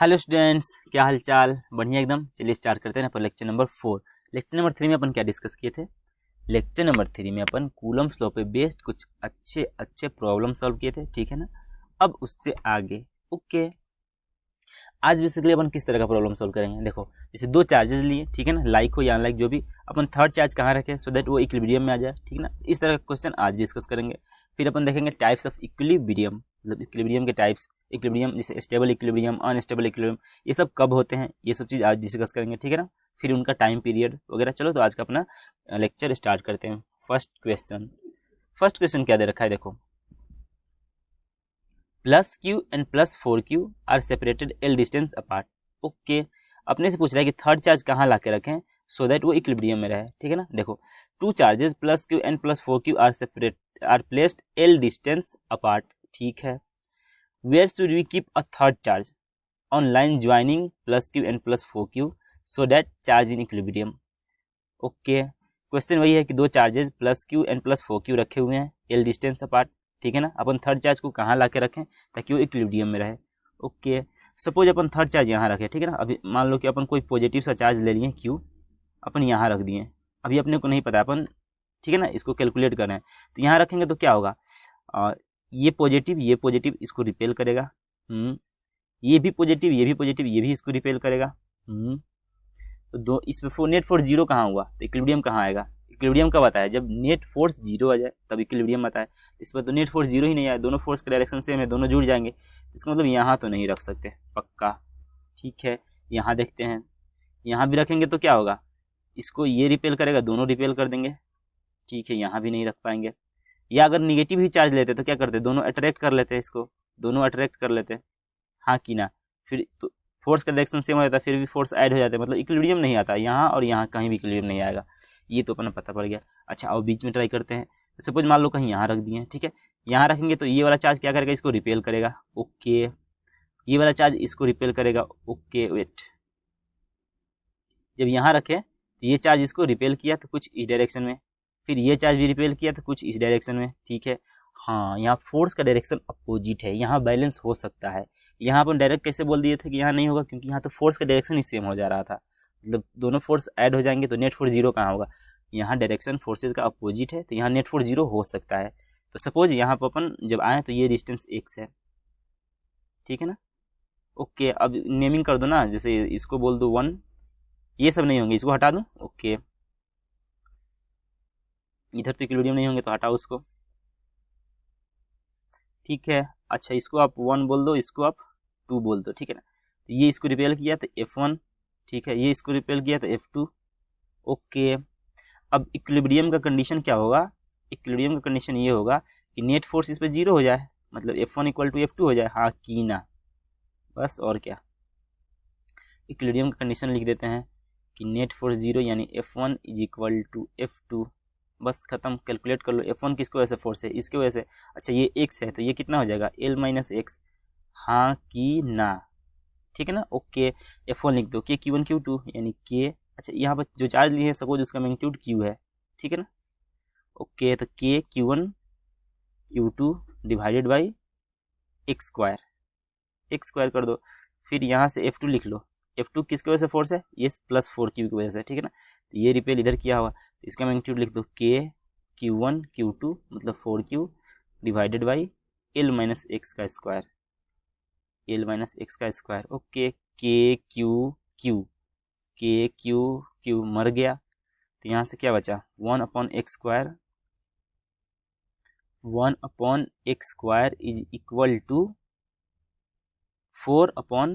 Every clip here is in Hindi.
हेलो स्टूडेंट्स, क्या हाल चाल। बढ़िया एकदम। चलिए स्टार्ट करते हैं अपन लेक्चर नंबर 4। लेक्चर नंबर 3 में अपन क्या डिस्कस किए थे। लेक्चर नंबर 3 में अपन कूलम्ब्स लॉ पे बेस्ड कुछ अच्छे अच्छे प्रॉब्लम सॉल्व किए थे, ठीक है ना। अब उससे आगे ओके, आज बेसिकली अपन किस तरह का प्रॉब्लम सॉल्व करेंगे। देखो, जैसे दो चार्जेस लिए, ठीक है ना, लाइक हो या अनलाइक जो भी, अपन थर्ड चार्ज कहाँ रखें सो दैट वो इक्विलिब्रियम में आ जाए, ठीक है ना। इस तरह का क्वेश्चन आज डिस्कस करेंगे। फिर अपन देखेंगे टाइप्स ऑफ इक्विलिब्रियम, मतलब इक्विलिब्रियम के टाइप्स। इक्विलिब्रियम जैसे स्टेबल इक्विलिब्रियम, अनस्टेबल इक्विलिब्रियम, ये सब कब होते हैं, ये सब चीज़ आज डिस्कस करेंगे, ठीक है ना। फिर उनका टाइम पीरियड वगैरह। चलो तो आज का अपना लेक्चर स्टार्ट करते हैं। फर्स्ट क्वेश्चन क्या दे रखा है, देखो। Plus Q and plus 4Q are separated L distance apart. Okay, अपने से पूछ रहा है कि थर्ड चार्ज कहाँ ला के रखें सो दैट वो इक्विलिब्रियम में रहे, ठीक है ना। देखो, two charges plus Q and plus 4Q are placed L distance apart, ठीक है। Where should we keep a third charge on line joining plus Q and plus 4Q so that charge in equilibrium. Okay, question वही है कि दो charges plus Q and plus 4Q रखे हुए हैं एल डिस्टेंस अपार्ट, ठीक है ना। अपन थर्ड चार्ज को कहाँ ला के रखें ताकि वो इक्विलिब्रियम में रहे। ओके, सपोज अपन थर्ड चार्ज यहाँ रखें, ठीक है ना। अभी मान लो कि अपन कोई पॉजिटिव सा चार्ज ले लिए क्यू, अपन यहाँ रख दिए। अभी अपने को नहीं पता अपन, ठीक है ना, इसको कैलकुलेट कर रहे हैं। तो यहाँ रखेंगे तो क्या होगा, ये पॉजिटिव इसको रिपेल करेगा। ये भी पॉजिटिव, ये भी पॉजिटिव, ये भी इसको रिपेल करेगा। तो दो इसमें नेट फोर्स जीरो कहाँ हुआ तो इक्विलिब्रियम कहाँ आएगा। इक्विलिब्रियम कब आता है, जब नेट फोर्स जीरो आ जाए तब इक्विलिब्रियम आता है। इसमें तो नेट फोर्स जीरो ही नहीं आया, दोनों फोर्स का डायरेक्शन सेम है, दोनों जुड़ जाएंगे। इसका मतलब यहाँ तो नहीं रख सकते पक्का, ठीक है। यहाँ देखते हैं, यहाँ भी रखेंगे तो क्या होगा, इसको ये रिपेल करेगा, दोनों रिपेल कर देंगे, ठीक है। यहाँ भी नहीं रख पाएंगे। या अगर निगेटिव ही चार्ज लेते तो क्या करते, दोनों अट्रैक्ट कर लेते हैं, इसको दोनों अट्रैक्ट कर लेते हैं, हाँ कि ना। फिर तो फोर्स का डायरेक्शन सेम हो जाता है, फिर भी फोर्स ऐड हो जाता है, मतलब इक्विलिब्रियम नहीं आता यहाँ और यहाँ कहीं भी इक्विलिब्रियम नहीं आएगा। ये तो अपना पता पड़ गया। अच्छा, और बीच में ट्राई करते हैं। सपोज मान लो कहीं यहाँ रख दिए, ठीक है। यहाँ रखेंगे तो ये वाला चार्ज क्या करेगा, इसको रिपेल करेगा। ओके, ये वाला चार्ज इसको रिपेल करेगा। ओके वेट, जब यहाँ रखे तो ये चार्ज इसको रिपेल किया तो कुछ इस डायरेक्शन में, फिर ये चार्ज भी रिपेल किया तो कुछ इस डायरेक्शन में, ठीक है। हाँ, यहाँ फोर्स का डायरेक्शन अपोजिट है, यहाँ बैलेंस हो सकता है। यहाँ पर डायरेक्ट कैसे बोल दिए थे कि यहाँ नहीं होगा, क्योंकि यहाँ तो फोर्स का डायरेक्शन ही सेम हो जा रहा था, मतलब दोनों फोर्स ऐड हो जाएंगे तो नेट फोर्स जीरो कहाँ होगा। यहाँ डायरेक्शन फोर्सेज का अपोजिट है तो यहाँ नेट फोर्स जीरो हो सकता है। तो सपोज यहाँ पर अपन जब आए तो ये डिस्टेंस x है, ठीक है ना। ओके, अब नेमिंग कर दो ना, जैसे इसको बोल दो 1, ये सब नहीं होंगे, इसको हटा दूँ। ओके, इधर तो इक्विलिब्रियम नहीं होंगे तो हटाओ उसको, ठीक है। अच्छा, इसको आप 1 बोल दो, इसको आप 2 बोल दो, ठीक है ना। तो ये इसको रिपेल किया तो F1, ठीक है, ये इसको रिपेल किया तो F2। ओके, अब इक्विलिब्रियम का कंडीशन क्या होगा, इक्विलिब्रियम का कंडीशन ये होगा कि नेट फोर्स इस पर जीरो हो जाए, मतलब F1 इक्वल टू F2 हो जाए, हाँ कि ना, बस और क्या। इक्विलिब्रियम का कंडीशन लिख देते हैं कि नेट फोर्स जीरो यानी F1 is equal to F2, बस खत्म। कैलकुलेट कर लो, F1 किसकी वजह से फोर्स है, इसकी वजह से। अच्छा, ये x है तो ये कितना हो जाएगा, L माइनस एक्स, हाँ कि ना, ठीक है ना। ओके, F1 लिख दो, के Q1 Q2 यानी के। अच्छा, यहाँ पर जो चार्ज लिए है सपोज उसका मैग्नीट्यूड Q है, ठीक है ना। ओके, तो के Q1 Q2 divided by X square कर दो। फिर यहाँ से F2 लिख लो, F2 किसकी वजह से फोर्स है, ये प्लस 4Q की वजह से, ठीक है ना। तो ये रिपेल इधर किया हुआ, तो इसका मैग्नीट्यूड लिख दो के Q1 Q2 मतलब 4Q divided by L minus x का स्क्वायर, L माइनस एक्स का square. Okay, K Q Q मर गया, तो यहाँ से क्या बचा, 1/x square is equal to 4/L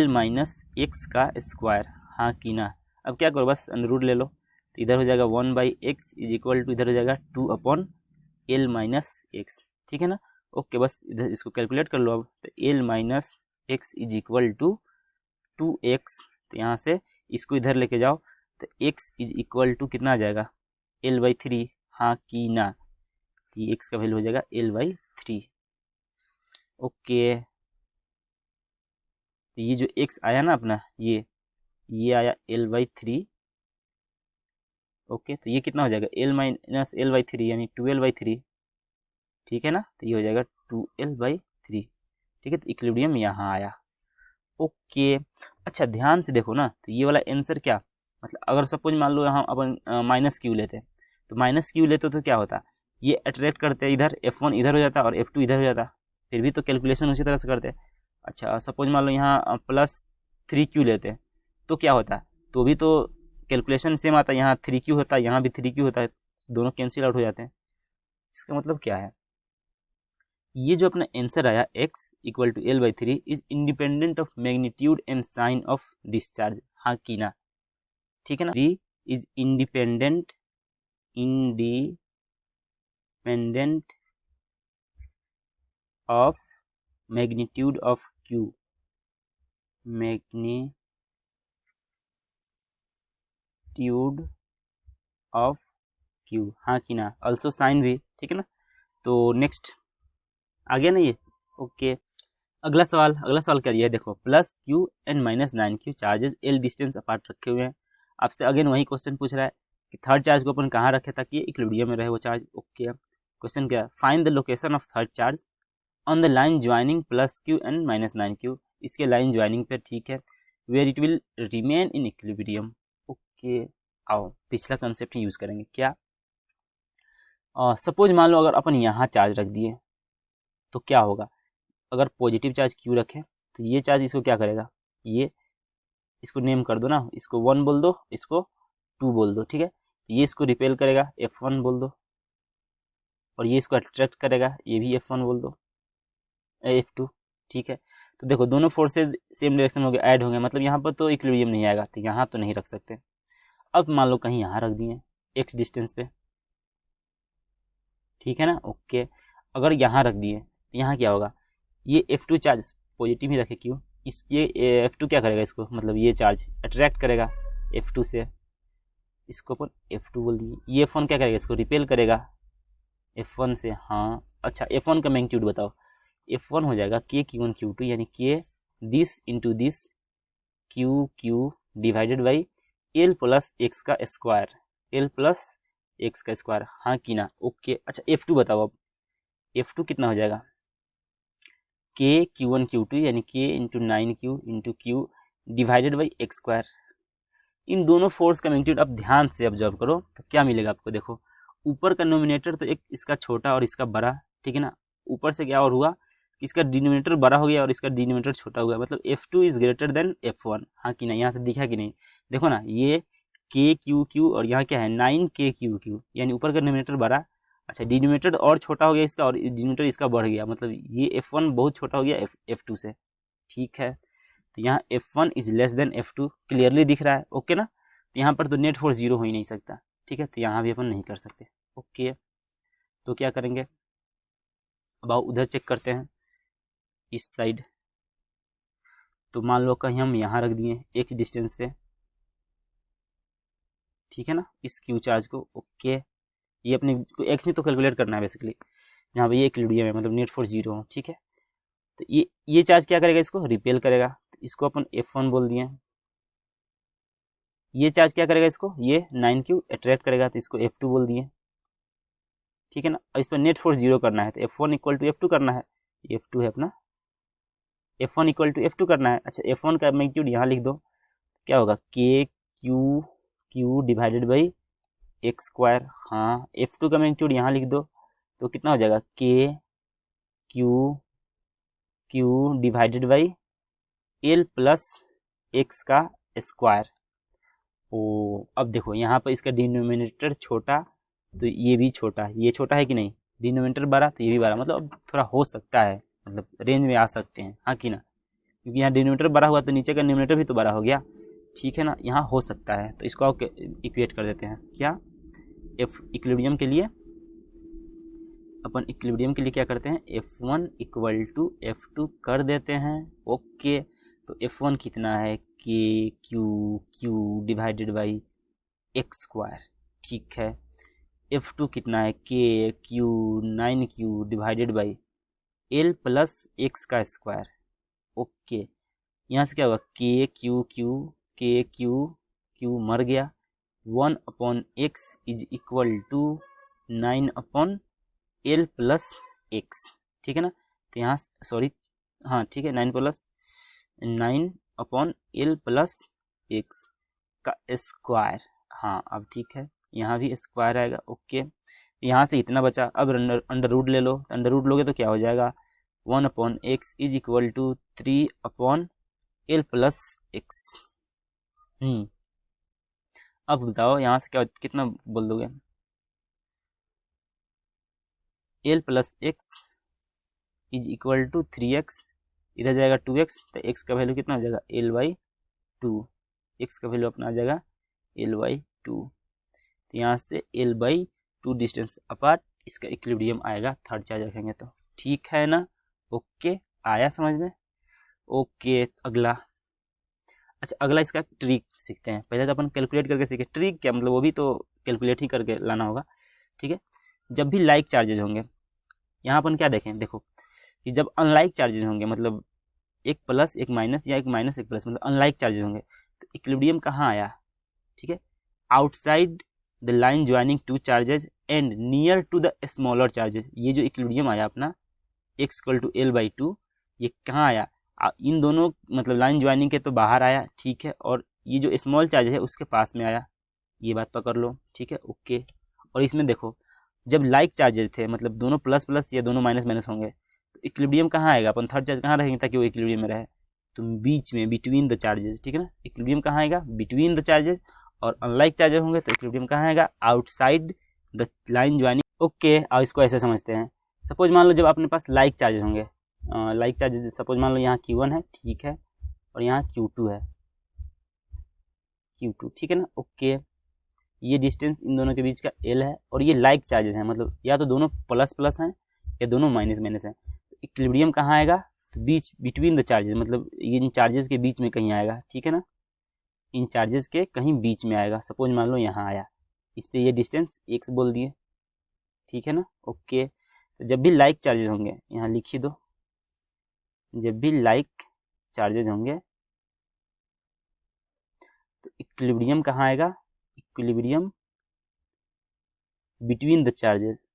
minus x का स्क्वायर, हाँ कि ना। अब क्या करो, बस अंडर रूट ले लो, तो इधर हो जाएगा 1/x इज इक्वल टू, इधर हो जाएगा 2/L माइनस एक्स, ठीक है ना। ओके, बस इधर इसको कैलकुलेट कर लो अब, तो L minus x is equal to 2x, तो यहाँ से इसको इधर लेके जाओ तो x इज इक्वल टू कितना आ जाएगा, L/3, हाँ कि ना। ये x का वैल्यू हो जाएगा L/3। ओके, तो ये जो x आया ना अपना, ये आया L/3। ओके, तो ये कितना हो जाएगा, L माइनस L/3 यानी 2L/3, ठीक है ना। तो ये हो जाएगा 2L/3, ठीक है। तो इक्विलिब्रियम यहाँ आया, ओके। अच्छा ध्यान से देखो ना, तो ये वाला आंसर क्या, मतलब अगर सपोज मान लो यहाँ अपन माइनस क्यू लेते, तो माइनस क्यू लेते तो क्या होता, ये अट्रैक्ट करते इधर, F1 इधर हो जाता और F2 इधर हो जाता, फिर भी तो कैलकुलेशन उसी तरह से करते। अच्छा सपोज मान लो यहाँ +3Q लेते तो क्या होता, तो भी तो कैलकुलेशन सेम आता, यहाँ 3Q होता, यहाँ भी 3Q होता है, दोनों कैंसिल आउट हो जाते हैं। इसका मतलब क्या है, ये जो अपना आंसर आया x equal to L/3 is independent of magnitude and sign of discharge, हाँ की ना, ठीक है ना। 3 is independent of magnitude of q, magnitude of q, हाँ की ना, ऑल्सो साइन भी, ठीक है ना। तो नेक्स्ट आ गया ना ये, ओके। अगला सवाल क्या दिया है, देखो +q and -9q charges L distance apart रखे हुए हैं। आपसे अगेन वही क्वेश्चन पूछ रहा है कि थर्ड चार्ज को अपन कहाँ रखे ताकि ये इक्विलिब्रियम में रहे वो चार्ज, ओके। क्वेश्चन क्या है, find the location of third charge on the line joining +q and -9q, इसके लाइन ज्वाइनिंग पे, ठीक है, where it will remain in equilibrium, okay. आओ पिछला कंसेप्ट यूज करेंगे, क्या सपोज मान लो अगर अपन यहाँ चार्ज रख दिए तो क्या होगा, अगर पॉजिटिव चार्ज Q रखें तो ये चार्ज इसको क्या करेगा, ये इसको नेम कर दो ना, इसको 1 बोल दो, इसको 2 बोल दो, ठीक है। ये इसको रिपेल करेगा, F1 बोल दो, और ये इसको अट्रैक्ट करेगा, ये भी F1 बोल दो, F2, ठीक है। तो देखो दोनों फोर्सेज सेम डायरेक्शन हो गए, ऐड होंगे, मतलब यहाँ पर तो इक्विलिब्रियम नहीं आएगा, तो यहाँ तो नहीं रख सकते। अब मान लो कहीं यहाँ रख दिए x डिस्टेंस पे, ठीक है ना, ओके। अगर यहाँ रख दिए तो यहाँ क्या होगा, ये F2 चार्ज पॉजिटिव ही रखे क्यों, इसके F2 क्या करेगा, इसको मतलब ये चार्ज अट्रैक्ट करेगा F2 से, इसको अपन F2 बोल दिए। ये F1 क्या करेगा, इसको रिपेल करेगा F1 से, हाँ। अच्छा F1 का मैग्नीट्यूड बताओ, F1 हो जाएगा K/Q1/Q2 यानी K this into this Q divided by L plus x का स्क्वायर, L प्लस एक्स का स्क्वायर, हाँ की ना, ओके। अच्छा F2 बताओ, अब F2 कितना हो जाएगा, K/Q1/Q2 यानी K into 9Q into Q divided by X square. इन दोनों फोर्स का मैग्नीट्यूड अब ध्यान से ऑब्जर्व करो तो क्या मिलेगा आपको, देखो ऊपर का नोमिनेटर तो एक इसका छोटा और इसका बड़ा, ठीक है ना। ऊपर से क्या और हुआ कि इसका डिनोमिनेटर बड़ा हो गया और इसका डिनोमिनेटर छोटा हुआ, मतलब F2 is greater than F1, हाँ कि नहीं, यहाँ से दिखा कि नहीं, देखो ना ये K/Q और यहाँ क्या है 9K/Q, यानी ऊपर का डिनोमिनेटर बड़ा, अच्छा डिनोमिनेटर और छोटा हो गया इसका और डिनोमिनेटर इसका बढ़ गया, मतलब ये F1 बहुत छोटा हो गया F2 से, ठीक है। तो यहाँ F1 is less than F2 clearly दिख रहा है, ओके ना। तो यहाँ पर तो नेट फोर्स 0 हो ही नहीं सकता, ठीक है, तो यहाँ भी अपन नहीं कर सकते, ओके। तो क्या करेंगे, अब आओ उधर चेक करते हैं इस साइड। तो मान लो कहीं हम यहाँ रख दिए x डिस्टेंस पे, ठीक है ना, इस Q चार्ज को, ओके। ये अपने को x नहीं तो कैलकुलेट करना है बेसिकली, जहाँ पर ये इक्विलिब्रियम है, मतलब नेट फोर्स 0 हो, ठीक है। तो ये चार्ज क्या करेगा, इसको रिपेल करेगा, तो इसको अपन F1 बोल दिए। ये चार्ज क्या करेगा, इसको ये 9Q अट्रैक्ट करेगा, तो इसको F2 बोल दिए, ठीक है ना। और इस पर नेट फोर्स 0 करना है तो F1 इक्वल टू F2 करना है, F2 है अपना, F1 इक्वल टू F2 करना है। अच्छा F1 का मैग्नीट्यूड यहाँ लिख दो, क्या होगा K/Q divided by X square, हाँ। F2 का मैग्नीट्यूड यहाँ लिख दो, तो कितना हो जाएगा K/Q divided by L plus x का स्क्वायर। ओ अब देखो यहाँ पर इसका डिनोमिनेटर छोटा तो ये भी छोटा, ये छोटा है कि नहीं, डिनोमिनेटर बड़ा तो ये भी बड़ा, मतलब अब थोड़ा हो सकता है, मतलब रेंज में आ सकते हैं, हाँ कि ना, क्योंकि यहाँ डिनोमिनेटर बड़ा हुआ तो नीचे का डिनोमिनेटर भी तो बड़ा हो गया, ठीक है ना, यहाँ हो सकता है। तो इसको आप इक्वेट कर देते हैं, क्या इक्विलिब्रियम के लिए अपन इक्विलिब्रियम के लिए क्या करते हैं, F1 इक्वल टू F2 कर देते हैं, ओके। तो F1 कितना है, K/Q divided by X square, ठीक है। F2 कितना है, K/Q 9Q divided by L plus x का स्क्वायर, ओके। यहाँ से क्या होगा, K/Q मर गया, 1/x is equal to 9/L plus x, ठीक है ना। तो यहाँ सॉरी, हाँ ठीक है, 9 प्लस 9/L+x का स्क्वायर। हाँ अब ठीक है, यहाँ भी स्क्वायर आएगा। ओके, यहाँ से इतना बचा। अब अंडर रूट ले लो, अंडर रूट लोगे तो क्या हो जाएगा, 1/x is equal to 3/L+x। अब बताओ यहाँ से क्या कितना बोल दोगे, L+x is equal to 3x, इधर जाएगा 2x, तो x का वैल्यू कितना आ जाएगा, L/2। x का वैल्यू अपना आ जाएगा L/2। तो यहाँ से L/2 डिस्टेंस अपार्ट इसका इक्विलिब्रियम आएगा थर्ड चार्ज रखेंगे तो। ठीक है ना, ओके, आया समझ में। ओके अगला, अच्छा अगला इसका ट्रिक सीखते हैं। पहले तो अपन कैलकुलेट करके सीखे, ट्रिक क्या मतलब, वो भी तो कैलकुलेट ही करके लाना होगा। ठीक है, जब भी लाइक चार्जेज होंगे, यहाँ अपन क्या देखें, देखो कि जब अनलाइक चार्जेज होंगे, मतलब एक प्लस एक माइनस या एक माइनस एक प्लस, मतलब अनलाइक चार्जेज होंगे, तो इक्विलिब्रियम कहाँ आया, ठीक है, outside the line joining two charges and near to the smaller charges. ये जो इक्विलिब्रियम आया अपना x इक्वल टू L/2, ये कहाँ आया, इन दोनों मतलब लाइन ज्वाइनिंग के तो बाहर आया, ठीक है, और ये जो स्मॉल चार्ज है उसके पास में आया, ये बात पकड़ लो, ठीक है, ओके। और इसमें देखो जब लाइक चार्जेज थे, मतलब दोनों प्लस प्लस या दोनों माइनस माइनस होंगे, तो इक्विलिब्रियम कहाँ आएगा, अपन थर्ड चार्ज कहाँ रहेंगे ताकि वो इक्विलिब्रियम में रहे, तो बीच में, बिटवीन द चार्जेस, ठीक है ना। इक्विलिब्रियम कहाँ आएगा, बिटवीन द चार्जेस। और अनलाइक चार्जेस होंगे तो इक्विलिब्रियम कहाँ आएगा, outside the line joining. Okay, और इसको ऐसे समझते हैं, सपोज मान लो जब अपने पास लाइक चार्जेस होंगे, लाइक चार्जेस सपोज मान लो यहाँ Q1 है, ठीक है, और यहाँ Q2 है, Q2, ठीक है ना, ओके। ये डिस्टेंस इन दोनों के बीच का L है, और ये लाइक चार्जेस हैं, मतलब या तो दोनों प्लस प्लस हैं या दोनों माइनस माइनस हैं। तो इक्विलिब्रियम कहाँ आएगा, तो बीच, बिटवीन द चार्जेस, मतलब इन चार्जेस के बीच में कहीं आएगा, ठीक है ना, इन चार्जेस के कहीं बीच में आएगा। सपोज मान लो यहाँ आया, इससे ये डिस्टेंस x बोल दिए, ठीक है ना, ओके। तो जब भी लाइक चार्जेस होंगे, यहाँ लिख ही दो, जब भी लाइक चार्जेस होंगे तो इक्विलिब्रियम कहाँ आएगा, equilibrium between the charges,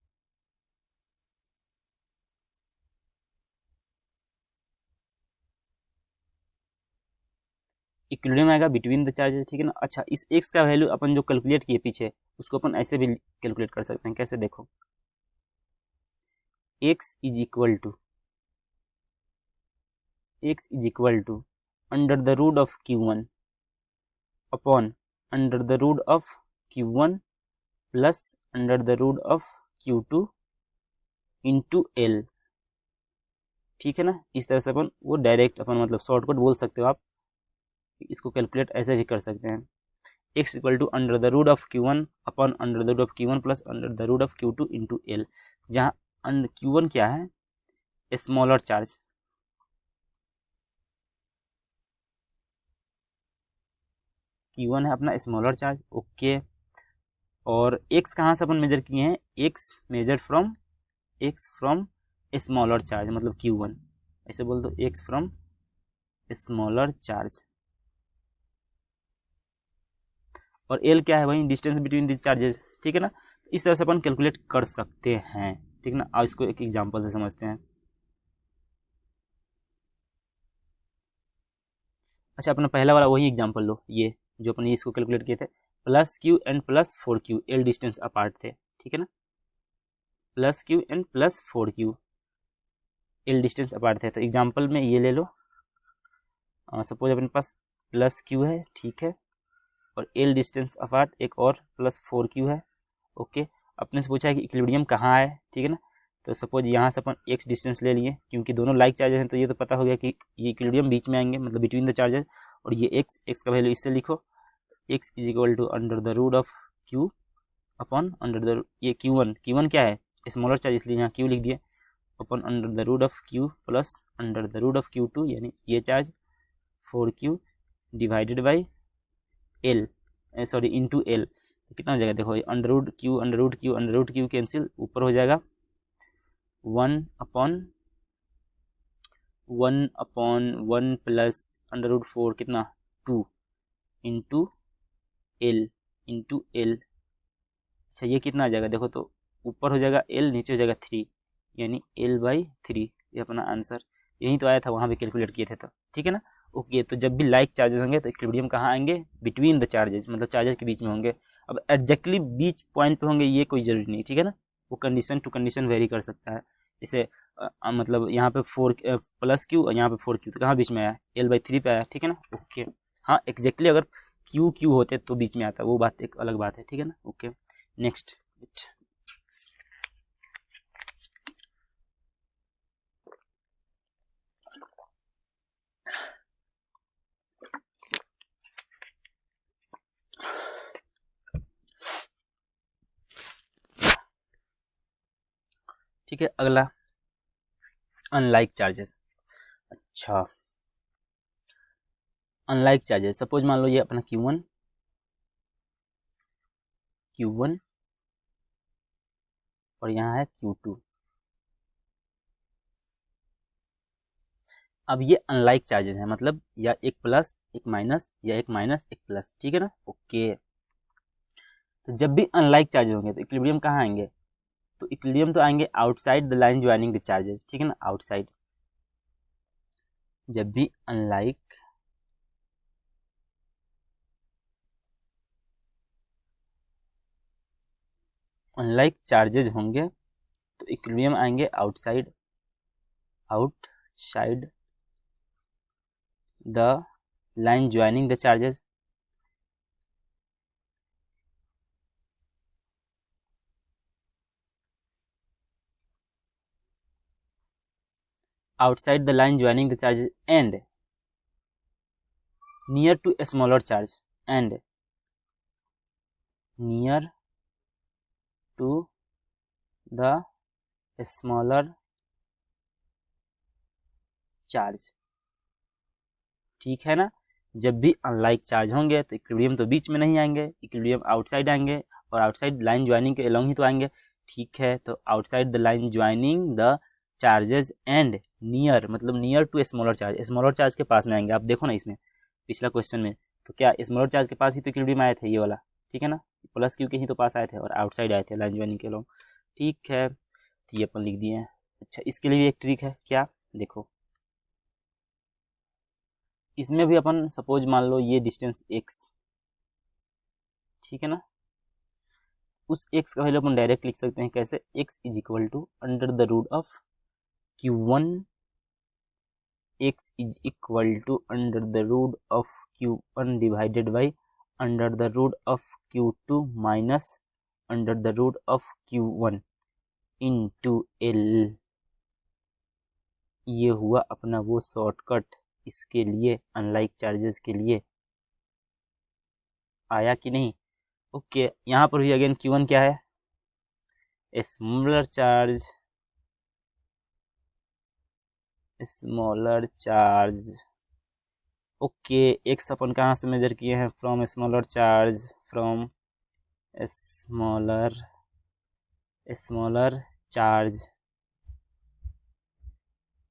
equilibrium आएगा बिटवीन द चार्जेस, ठीक है ना। अच्छा, इस x का वैल्यू अपन जो कैलकुलेट किए पीछे, उसको अपन ऐसे भी कैलकुलेट कर सकते हैं। कैसे, देखो x is equal to under the root of Q1 upon under the root of Q1 plus under the root of Q2 into L, ठीक है ना। इस तरह से अपन वो डायरेक्ट अपन मतलब शॉर्टकट बोल सकते हो आप, इसको कैलकुलेट ऐसे भी कर सकते हैं। x equal to under the root of Q1 upon under the root of Q1 plus under the root of Q2 into L, जहाँ Q1 क्या है, स्मॉलर चार्ज, Q1 है अपना स्मॉलर चार्ज, ओके। और x कहाँ से अपन मेजर किए हैं, x measure from smaller charge, मतलब Q1, ऐसे बोल दो, x फ्रॉम स्मॉलर चार्ज। और L क्या है, वही डिस्टेंस बिटवीन दी चार्जेस, ठीक है ना। इस तरह से अपन कैलकुलेट कर सकते हैं, ठीक है ना। और इसको एक एग्जांपल से समझते हैं। अच्छा, अपना पहला वाला वही एग्जांपल लो, ये जो अपन इसको कैलकुलेट किए थे, +Q and +4Q, L distance apart थे, ठीक है ना, +Q and +4Q L distance apart थे। तो एग्जांपल में ये ले लो, सपोज अपने पास +Q है, ठीक है, और L डिस्टेंस अपार्ट एक और +4Q है, ओके। अपने से पूछा है कि इक्विलिब्रियम कहाँ है, ठीक है ना। तो सपोज यहाँ से अपन x डिस्टेंस ले लिए, क्योंकि दोनों लाइक चार्जेस हैं, तो ये तो पता हो गया कि ये इक्विलिब्रियम बीच में आएंगे, मतलब बिटवीन द चार्जेस। और ये x का वैल्यू इससे लिखो, x is equal to under the root of Q upon under the, ये Q1 क्या है, स्मॉलर चार्ज, इसलिए यहाँ Q लिख दिए, upon under the root of Q plus under the root of Q2, यानी ये charge 4Q divided by L, sorry into L। तो कितना हो जाएगा, देखो अंडर रूट क्यू कैंसिल, ऊपर हो जाएगा 1/1 प्लस अंडर रूट 4 कितना 2 इंटू L। अच्छा, ये कितना आ जाएगा, देखो तो ऊपर हो जाएगा L, नीचे हो जाएगा 3, यानी L/3, ये अपना आंसर। यही तो आया था, वहाँ भी कैलकुलेट किए थे तो, ठीक है ना। ओके, तो जब भी लाइक चार्जेस होंगे तो इक्विलिब्रियम कहाँ आएंगे, बिटवीन द चार्जेस, मतलब चार्जेस के बीच में होंगे। अब एग्जैक्टली बीच पॉइंट पे होंगे ये कोई जरूरी नहीं, ठीक है ना, वो कंडीशन टू कंडीशन वेरी कर सकता है। जैसे मतलब यहाँ पे 4+q और यहाँ पे 4q, तो कहाँ बीच में आया, L/3 पे आया, ठीक है ना। ओके, हाँ एग्जैक्टली अगर Q होते तो बीच में आता, वो बात एक अलग बात है, ठीक है ना। Okay, next. ठीक है, अगला अनलाइक चार्जेस। अच्छा, अनलाइक चार्जेस, सपोज मान लो ये अपना Q1 और यहाँ है Q2। अब ये अनलाइक चार्जेस हैं, मतलब या एक प्लस एक माइनस या एक माइनस एक प्लस, ठीक है ना। ओके, तो जब भी अनलाइक चार्जेस होंगे तो इक्विलिब्रियम कहाँ आएंगे, तो इक्विलिब्रियम तो आएंगे outside the line joining the charges, ठीक है ना, आउटसाइड। जब भी अनलाइक चार्जेस होंगे तो इक्विलिब्रियम आएंगे outside the line joining the charges. outside the line joining the charges and near to a smaller charge and near to the smaller charge, ठीक है ना। जब भी अनलाइक चार्ज होंगे तो इक्विलिब्रियम तो बीच में नहीं आएंगे, इक्विलिब्रियम आउटसाइड आएंगे, और आउटसाइड लाइन ज्वाइनिंग के अलोंग ही तो आएंगे, ठीक है। तो outside the line joining the charges and near, मतलब near to smaller charge, smaller charge के पास में आएंगे। आप देखो ना इसमें पिछला क्वेश्चन में, तो क्या स्मॉलर चार्ज के पास ही तो इक्विलिब्रियम आए थे, ये वाला, ठीक है ना, प्लस क्यू के ही तो पास आए थे और आउटसाइड आए थे लाइन ज्वाइनिंग के अलोंग, ठीक है। तो ये अपन लिख दिए हैं। अच्छा, इसके लिए भी एक ट्रिक है, क्या, देखो इसमें भी अपन सपोज मान लो ये डिस्टेंस x, ठीक है ना, उस x का वैल्यू अपन डायरेक्ट लिख सकते हैं, कैसे, x is equal to under the root of Q1, x is equal to under the root of Q1 divided by under the root of Q2 minus under the root of Q1 into L। ये हुआ अपना वो शॉर्टकट इसके लिए, अनलाइक चार्जेस के लिए, आया कि नहीं। ओके, यहाँ पर भी अगेन Q1 क्या है, smaller charge. Okay, x upon कहाँ से मेजर किए हैं, फ्रॉम स्मॉलर चार्ज,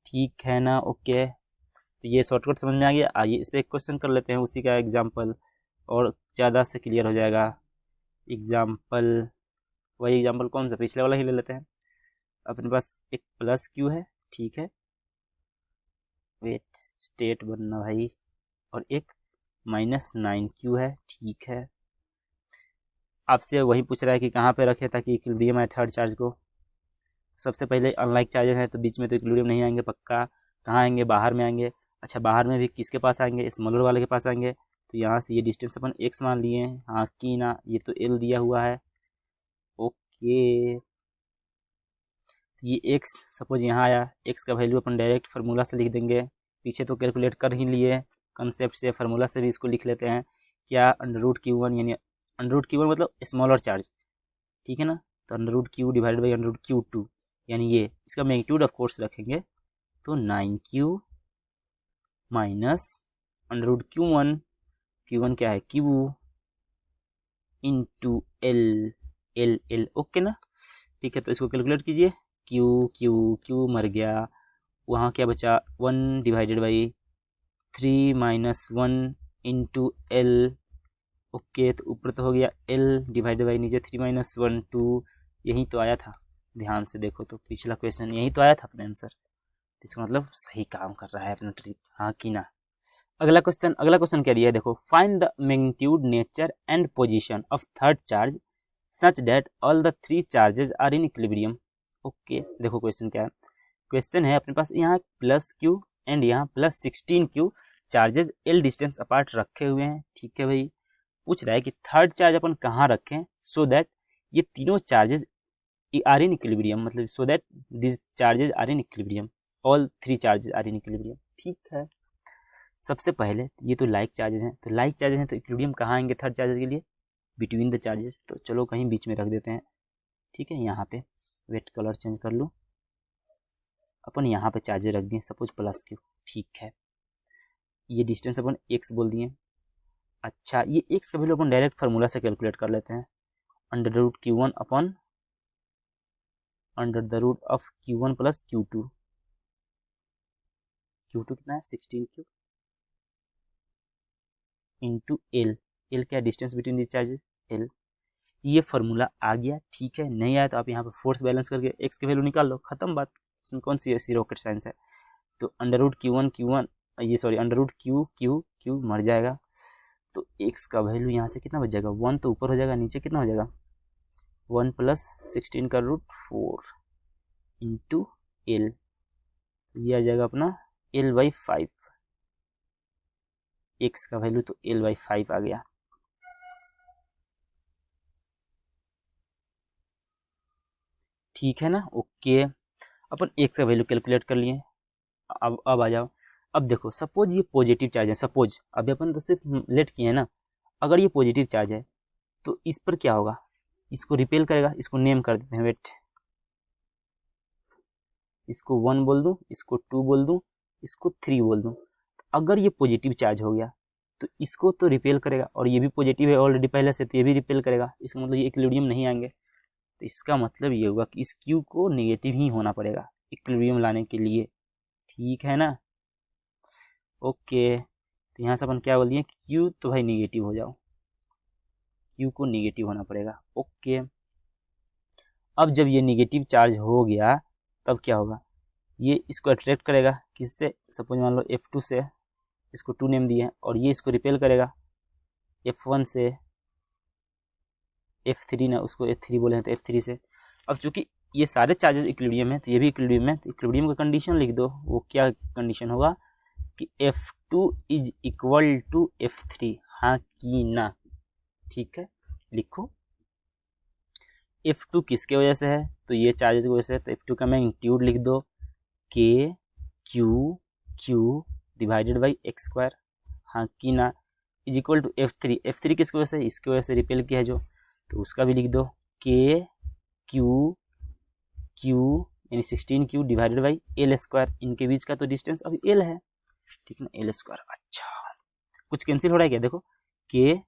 ठीक है ना। ओके, तो ये शॉर्टकट समझ में आ गया। आइए इस पर एक क्वेश्चन कर लेते हैं, उसी का एग्जाम्पल, और ज़्यादा से क्लियर हो जाएगा। एग्जाम्पल, वही एग्जाम्पल कौन सा, पिछले वाला ही ले लेते हैं। अपने पास एक प्लस क्यू है, ठीक है, वेट स्टेट बनना भाई, और एक -9q है, ठीक है। आपसे वही पूछ रहा है कि कहाँ पे रखे ताकि इक्विलिब्रियम आए थर्ड चार्ज को। सबसे पहले अनलाइक चार्जेस है तो बीच में तो इक्विलिब्रियम नहीं आएंगे पक्का, कहाँ आएंगे, बाहर में आएंगे। अच्छा, बाहर में भी किसके पास आएंगे, स्मॉलर वाले के पास आएंगे। तो यहाँ से ये डिस्टेंस अपन x मान लिए हैं, हाँ कि ना, ये तो l दिया हुआ है। ओके, ये x सपोज यहाँ आया, x का वैल्यू अपन डायरेक्ट फार्मूला से लिख देंगे, पीछे तो कैलकुलेट कर ही लिए कंसेप्ट से, फार्मूला से भी इसको लिख लेते हैं, क्या, √Q1, यानी √Q1 मतलब स्मॉलर चार्ज, ठीक है ना। तो √Q डिवाइडेड बाई √Q2, यानी ये इसका मैग्नीट्यूड ऑफ कोर्स रखेंगे तो 9Q माइनस √Q1, Q1 क्या है, Q इंटू L। ओके ना, ठीक है। तो इसको कैलकुलेट कीजिए, Q मर गया, वहाँ क्या बचा, 1 divided by 3 minus 1 into L। Okay, तो ऊपर तो हो गया L डिवाइडेड बाई नीचे 3 माइनस 1 2, यही तो आया था, ध्यान से देखो तो पिछला क्वेश्चन यही तो आया था अपना आंसर। तो इसका मतलब सही काम कर रहा है अपना ट्रिक, हाँ कि ना। अगला क्वेश्चन क्या दिया है देखो, find the magnitude, nature and position of third charge such that all the three charges are in equilibrium. Okay, देखो क्वेश्चन क्या है। क्वेश्चन है अपने पास यहाँ प्लस क्यू एंड यहाँ plus 16Q charges L distance apart रखे हुए हैं। ठीक है भाई, पूछ रहा है कि थर्ड चार्ज अपन कहाँ रखें सो दैट ये तीनों चार्जेस आर इन इक्विलिब्रियम, मतलब so that this charges are in equilibrium, all three charges are in equilibrium. ठीक है, सबसे पहले ये तो लाइक चार्जेस हैं, तो लाइक चार्जेस हैं तो इक्विलिब्रियम कहाँ आएंगे थर्ड चार्जेस के लिए, बिटवीन द चार्जेस। तो चलो कहीं बीच में रख देते हैं। ठीक है, यहाँ पे वेट कलर चेंज कर लूँ, अपन यहाँ पे चार्जेस रख दिए सपोज प्लस क्यू। ठीक है, ये डिस्टेंस अपन एक्स बोल दिए। अच्छा, ये एक्स का वैल्यू अपन डायरेक्ट फार्मूला से कैलकुलेट कर लेते हैं, अंडर द रूट Q1 अपन under the root of Q1 plus Q2। Q2 कितना है 16Q इंटू एल। एल क्या distance between the charges, L. ये फार्मूला आ गया। ठीक है, नहीं आया तो आप यहाँ पे फोर्स बैलेंस करके एक्स की वैल्यू निकाल लो, खत्म बात। इसमें कौन सी ऐसी रॉकेट साइंस है। तो अंडर रूट Q1 ये सॉरी अंडर रूट Q मर जाएगा, तो एक्स का वैल्यू यहाँ से कितना बच जाएगा, 1 तो ऊपर हो जाएगा, नीचे कितना हो जाएगा 1 प्लस 16 का रूट 4 इंटू एल, ये आ जाएगा अपना L/5। एक्स का वैल्यू तो L/5 आ गया। ठीक है ना, ओके। अपन एक्स का वैल्यू कैलकुलेट कर लिए। अब आ जाओ। अब देखो सपोज ये पॉजिटिव चार्ज है, सपोज अभी अपन तो सिर्फ लेट किए हैं ना, अगर ये पॉजिटिव चार्ज है तो इस पर क्या होगा, इसको रिपेल करेगा। इसको नेम कर देते हैं, वेट, इसको 1 बोल दूं, इसको 2 बोल दूं, इसको 3 बोल दूं। तो अगर ये पॉजिटिव चार्ज हो गया तो इसको तो रिपेल करेगा, और ये भी पॉजिटिव है ऑलरेडी पहले से, तो ये भी रिपेल करेगा। इसका मतलब ये इक्विलिब्रियम नहीं आएंगे। तो इसका मतलब ये होगा कि इस क्यू को नेगेटिव ही होना पड़ेगा इक्विलिब्रियम लाने के लिए। ठीक है ना, ओके। तो यहाँ से अपन क्या बोल दिए, क्यू तो भाई नेगेटिव हो जाओ, क्यू को नेगेटिव होना पड़ेगा। ओके, अब जब ये नेगेटिव चार्ज हो गया तब क्या होगा, ये इसको अट्रैक्ट करेगा किससे, सपोज मान लो F2 से, इसको 2 नेम दिए हैं, और ये इसको रिपेल करेगा F1 से, F3 ना, उसको F3 बोले हैं तो F3 से। अब चूंकि ये सारे चार्जेस इक्विलिब्रियम है तो ये भी इक्विलिब्रियम है, तो इक्विलिब्रियम का कंडीशन लिख दो। वो क्या कंडीशन होगा कि F2 is equal to F3, हाँ कि ना। ठीक है, लिखो F2 किसके वजह से है, तो ये चार्जेस की वजह से है, तो F2 का मैग्नीट्यूड लिख दो K Q divided by x², हाँ कि ना, इज इक्वल टू F3 किसकी वजह से, इसकी वजह से रिपेल किया है जो, तो उसका भी लिख दो K Q यानी 16Q डिवाइडेड बाई L²। इनके बीच का तो डिस्टेंस अभी L है, ठीक है ना, L²। अच्छा, कुछ कैंसिल हो रहा है क्या, देखो K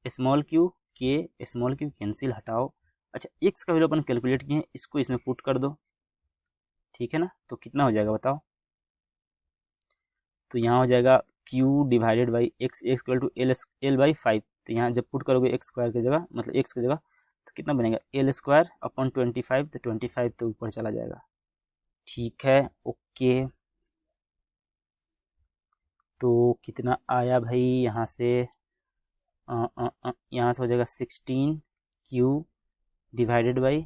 स्मॉल क्यू कैंसिल हटाओ। अच्छा, एक्स का वैल्यू अपन कैलकुलेट किए हैं, इसको इसमें पुट कर दो। ठीक है ना, तो कितना हो जाएगा बताओ, तो यहाँ हो जाएगा Q divided by X equal to L/5। तो यहाँ जब पुट करोगे x² की जगह, मतलब x की जगह, तो कितना बनेगा L² अपॉन 25, तो 25 तो ऊपर चला जाएगा। ठीक है, ओके। तो कितना आया भाई, यहाँ से यहाँ से हो जाएगा 16Q डिवाइडेड बाई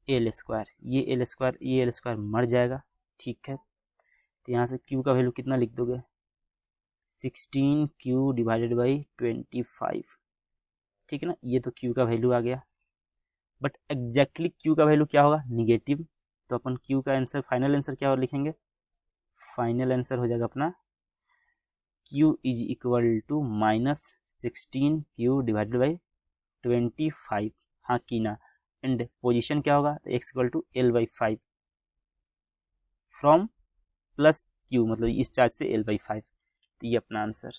L²। ये L² मर जाएगा। ठीक है, तो यहाँ से Q का वैल्यू कितना लिख दोगे, 16Q डिवाइडेड बाई 25। ठीक है ना, ये तो Q का वैल्यू आ गया, बट एग्जैक्टली Q का वैल्यू क्या होगा, निगेटिव। तो अपन Q का आंसर, फाइनल आंसर क्या लिखेंगे, फाइनल आंसर हो जाएगा अपना Q is equal to -16Q divided by 25, हाँ कि ना। एंड पोजीशन क्या होगा, तो x equal to L/5 from plus Q, मतलब इस चार्ज से L/5। तो ये अपना आंसर,